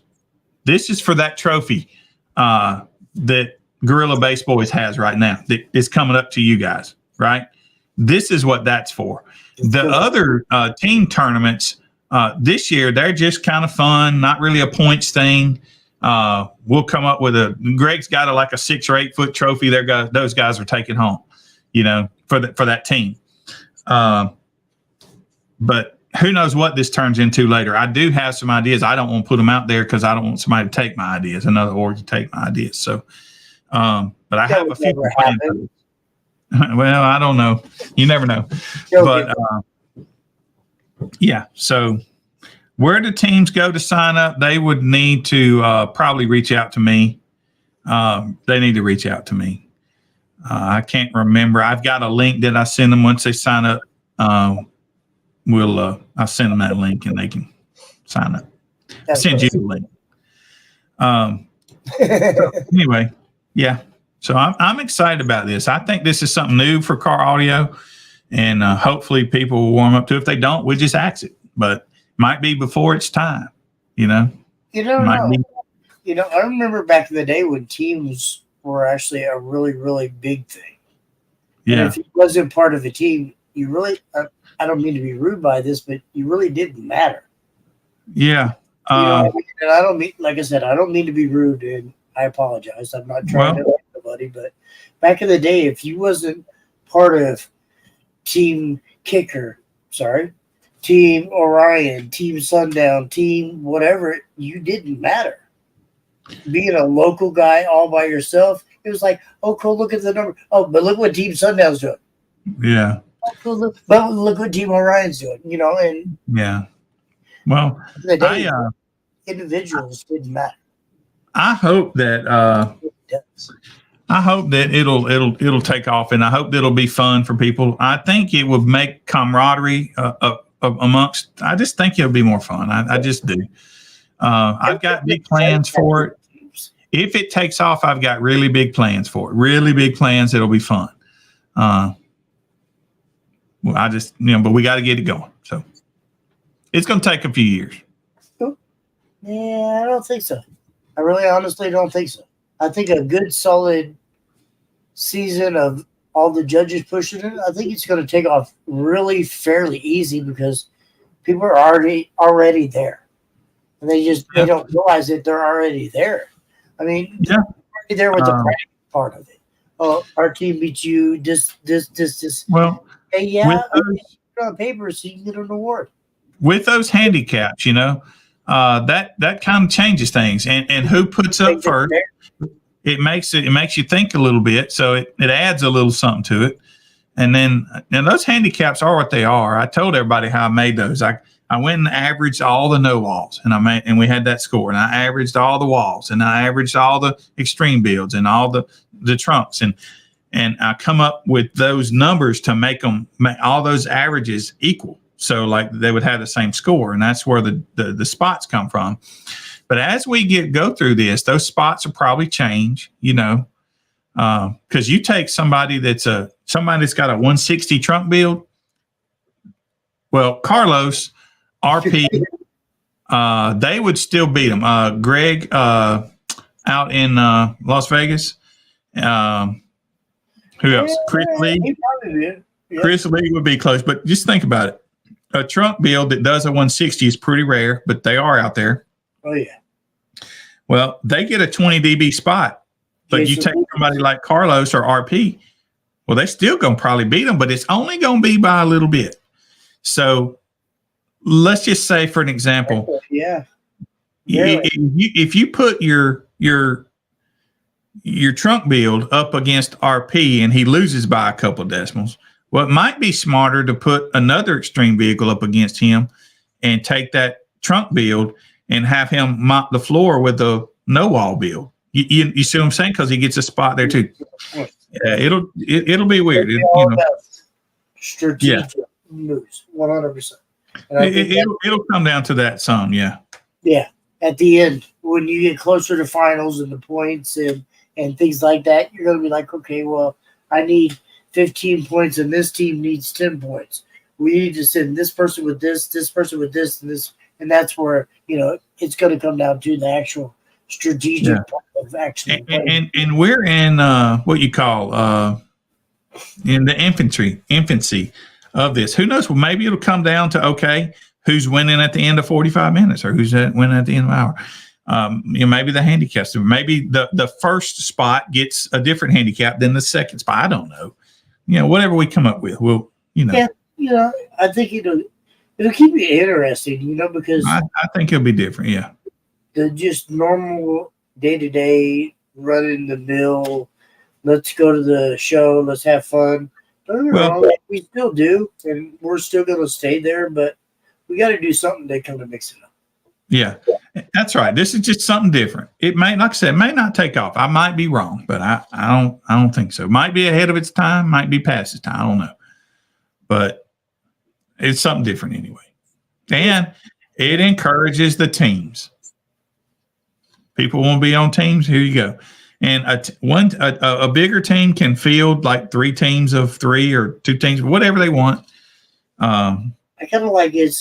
This is for that trophy that Gorilla Base Boys has right now that is coming up to you guys, right? This is what that's for. The other team tournaments this year, they're just kind of fun, not really a points thing. We'll come up with Greg's got like a 6 or 8 foot trophy. Those guys are taking home, for that team. But who knows what this turns into later. I do have some ideas. I don't want to put them out there because I don't want somebody to take my ideas, another org to take my ideas. So, but I have a few plans. Well, I don't know. You never know. But yeah, so where do teams go to sign up? They would need to probably reach out to me. They need to reach out to me. I can't remember. I've got a link that I send them once they sign up. I'll send them that link and they can sign up. I'll send you the link. Anyway, yeah. So I'm excited about this. I think this is something new for car audio, and hopefully people will warm up to it. If they don't, we just axe it. But might be before it's time, You don't know. I remember back in the day when teams were actually a really, really big thing. Yeah. And if you wasn't part of a team, you really, I don't mean to be rude by this, but you really didn't matter. Yeah. And I don't mean, like I said, I don't mean to be rude, and I apologize. I'm not trying to hurt anybody, but back in the day, if you wasn't part of Team Kicker, Team Orion, Team Sundown, Team whatever, you didn't matter. Being a local guy all by yourself, it was like, oh, cool, look at the number. Oh, but look what Team Sundown's doing. Yeah. Oh, cool, look what Team Orion's doing, and yeah. Well, the day, individuals didn't matter. I hope that it'll take off, and I hope that it'll be fun for people. I think it would make camaraderie amongst. I just think it'll be more fun. I just do. I've got big plans for it. If it takes off, I've got really big plans for it. Really big plans. It'll be fun. Well, but we got to get it going. So it's going to take a few years. Yeah, I don't think so. I really honestly don't think so. I think a good solid season of all the judges pushing it, I think it's going to take off really fairly easy because people are already there. And they don't realize that they're already there. I mean, they're already there with the practice part of it. Oh, our team beat you, this. Well, hey, yeah, put it on paper so you can get an award. With those handicaps, that kind of changes things. And who puts up first? It makes you think a little bit, so it adds a little something to it. And then those handicaps are what they are. I told everybody how I made those. I went and averaged all the no walls, and we had that score. And I averaged all the walls, and I averaged all the extreme builds and all the trunks, and I come up with those numbers to make all those averages equal. So like they would have the same score, and that's where the spots come from. But as we go through this, those spots will probably change, because you take somebody that's got a 160 trunk build. Well, Carlos, RP, they would still beat them. Greg out in Las Vegas. Who else? Chris Lee. Yeah. Chris Lee would be close, but just think about it. A trunk build that does a 160 is pretty rare, but they are out there. Oh, yeah. Well, they get a 20 dB spot, but you take somebody like Carlos or RP, well, they still going to probably beat them, but it's only going to be by a little bit. So let's just say, for an example, Yeah. if you put your trunk build up against RP and he loses by a couple of decimals, well, it might be smarter to put another extreme vehicle up against him and take that trunk build and have him mop the floor with the no wall build. You see what I'm saying? Because he gets a spot there too. Yeah, it'll be weird. Strategic moves, 100%. It'll come down to that some, yeah. Yeah, at the end, when you get closer to finals and the points and things like that, you're going to be like, okay, well, I need 15 points and this team needs 10 points. We need to send this person with this person with this, and this. And that's where, it's going to come down to the actual strategic part of actually playing. And we're in what you call in the infancy of this. Who knows? Well, maybe it'll come down to, okay, who's winning at the end of 45 minutes or who's winning at the end of an hour. Maybe the handicaps. Maybe the first spot gets a different handicap than the second spot. I don't know. Whatever we come up with, we'll, Yeah, I think it'll keep you interesting, because I think it'll be different. Yeah. The just normal day-to-day running the mill. Let's go to the show. Let's have fun. We still do, and we're still going to stay there, but we got to do something to kind of mix it up. Yeah, that's right. This is just something different. It may, like I said, may not take off. I might be wrong, but I don't think so. Might be ahead of its time. Might be past its time. I don't know, but it's something different anyway, and it encourages the teams. People want to be on teams. Here you go. And a bigger team can field like 3 teams of 3 or 2 teams, whatever they want. I kind of like it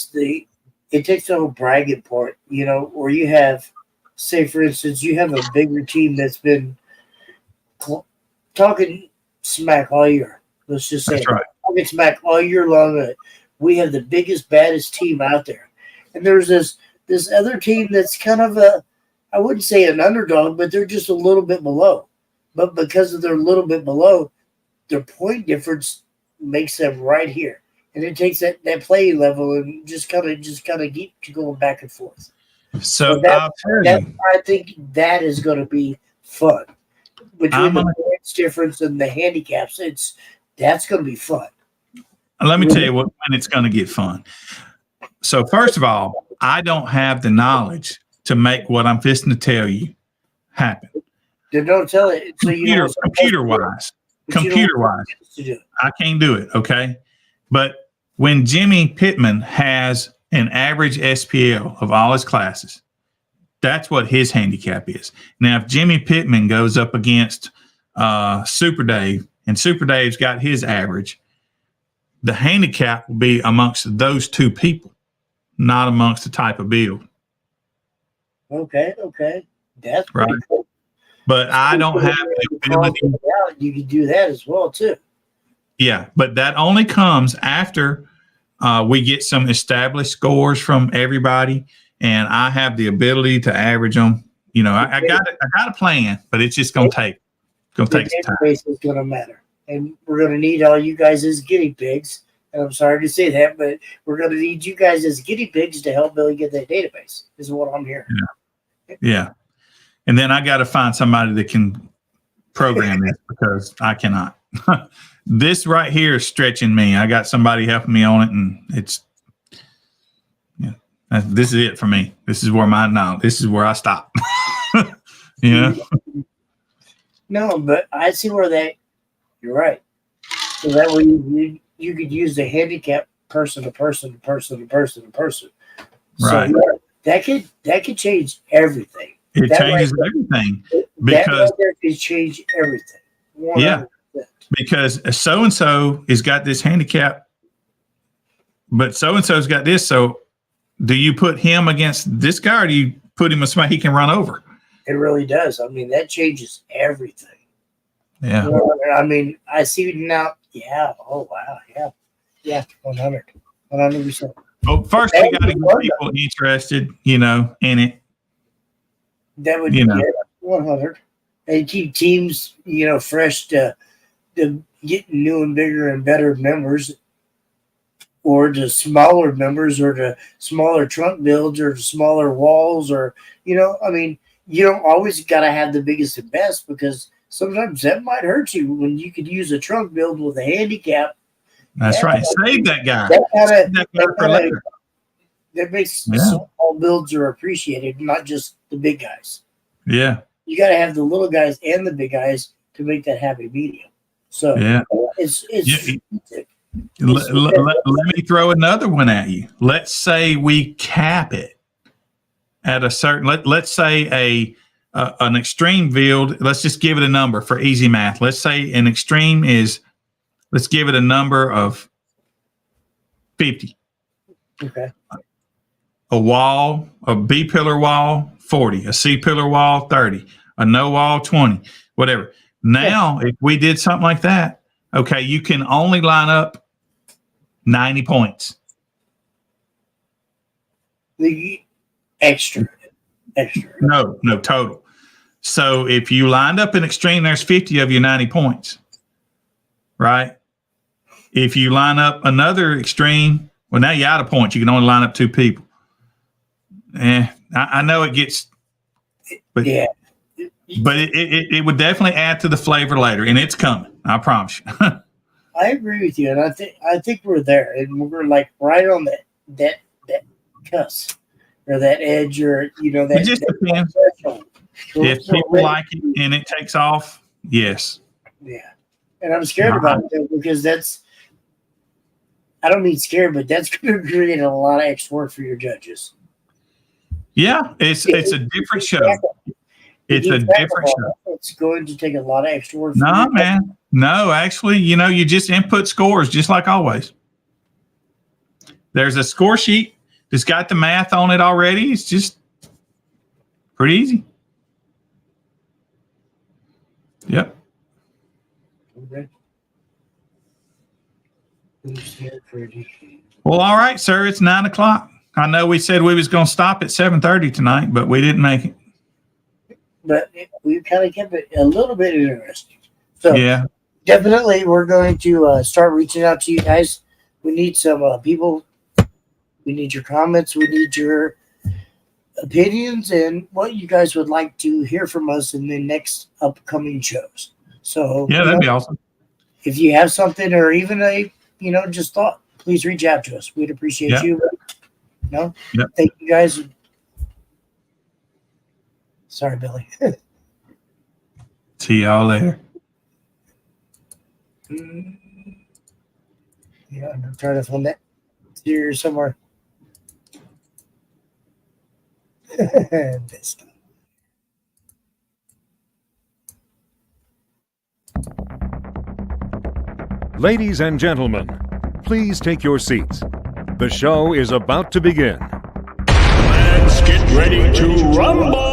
takes the whole bragging part, where you have, say, for instance, you have a bigger team that's been talking smack all year. Let's just say, that's right. Talking smack all year long. We have the biggest, baddest team out there, and there's this other team that's kind of I wouldn't say an underdog, but they're just a little bit below. But because of their little bit below, their point difference makes them right here. And it takes that playing level and just kind of keep going back and forth. So I think that is going to be fun. Between the points difference and the handicaps, that's going to be fun. Let me tell you when it's going to get fun. So first of all, I don't have the knowledge to make what I'm fixing to tell you happen. Then don't tell it. So computer wise, I can't do it. Okay. But when Jimmy Pittman has an average SPL of all his classes, that's what his handicap is. Now, if Jimmy Pittman goes up against Super Dave and Super Dave's got his average, the handicap will be amongst those 2 people, not amongst the type of build. Okay. That's right. Cool. But I don't have the ability. You can do that as well, too. Yeah, but that only comes after we get some established scores from everybody, and I have the ability to average them. I got a plan, but it's just going to take some time. The database is going to matter, and we're going to need all you guys as guinea pigs. And I'm sorry to say that, but we're going to need you guys as guinea pigs to help Billy get that database. Is what I'm hearing. Yeah. And then I got to find somebody that can program it because I cannot. This right here is stretching me. I got somebody helping me on it, and this is it for me. This is where this is where I stop. No, but I see where you're right. So that way you could use the handicap person to person to person to person to person. Right. So that could change everything. It changes everything because that could change everything. 100%. Yeah. Because so-and-so has got this handicap, but so-and-so's got this. So do you put him against this guy or do you put him with somebody he can run over? It really does. I mean, that changes everything. Yeah. I mean, I see now. Yeah. Oh, wow. Yeah. Yeah. 100%. Well, first we got to get people interested, in it. That would be 100. And keep teams, fresh to get new and bigger and better members. or to smaller members, or to smaller trunk builds, or to smaller walls, or I mean, you don't always got to have the biggest and best, because sometimes that might hurt you when you could use a trunk build with a handicap. That's right. Save that guy. That Save that guy for later. That makes small builds are appreciated, not just the big guys. Yeah. You got to have the little guys and the big guys to make that happy medium. So it's let me throw another one at you. Let's say we cap it at a certain. Let's say an extreme build. Let's just give it a number for easy math. Let's say an extreme is. Let's give it a number of 50. Okay. A wall, a B pillar wall, 40. A C pillar wall, 30. A no wall, 20. Whatever. Now, if we did something like that, okay, you can only line up 90 points. The extra. No, total. So if you lined up an extreme, there's 50 of your 90 points, right? If you line up another extreme, well, now you're out of points. You can only line up 2 people. I know it gets, but it would definitely add to the flavor later, and it's coming. I promise you. I agree with you, and I think we're there, and we're like right on that cusp or that edge, or that. It just depends. If people like it and it takes off, yes. Yeah, and I'm scared about it because that's. I don't mean scared, but that's going to create a lot of extra work for your judges. Yeah, it's a different show. It's a different show. It's going to take a lot of extra work. No, man. No, actually, you just input scores just like always. There's a score sheet that's got the math on it already. It's just pretty easy. Yep. Okay. Well, all right, sir. It's 9:00. I know we said we was going to stop at 7:30 tonight, but we didn't make it. But we kind of kept it a little bit interesting. So yeah, definitely we're going to start reaching out to you guys. We need some people. We need your comments. We need your opinions and what you guys would like to hear from us in the next upcoming shows. So yeah, that'd be awesome. If you have something or even a just thought, please reach out to us. We'd appreciate you. Thank you guys. Sorry, Billy. See y'all later. Yeah, I'm trying to find that here somewhere. This time. Ladies and gentlemen, please take your seats. The show is about to begin. Let's get ready to rumble!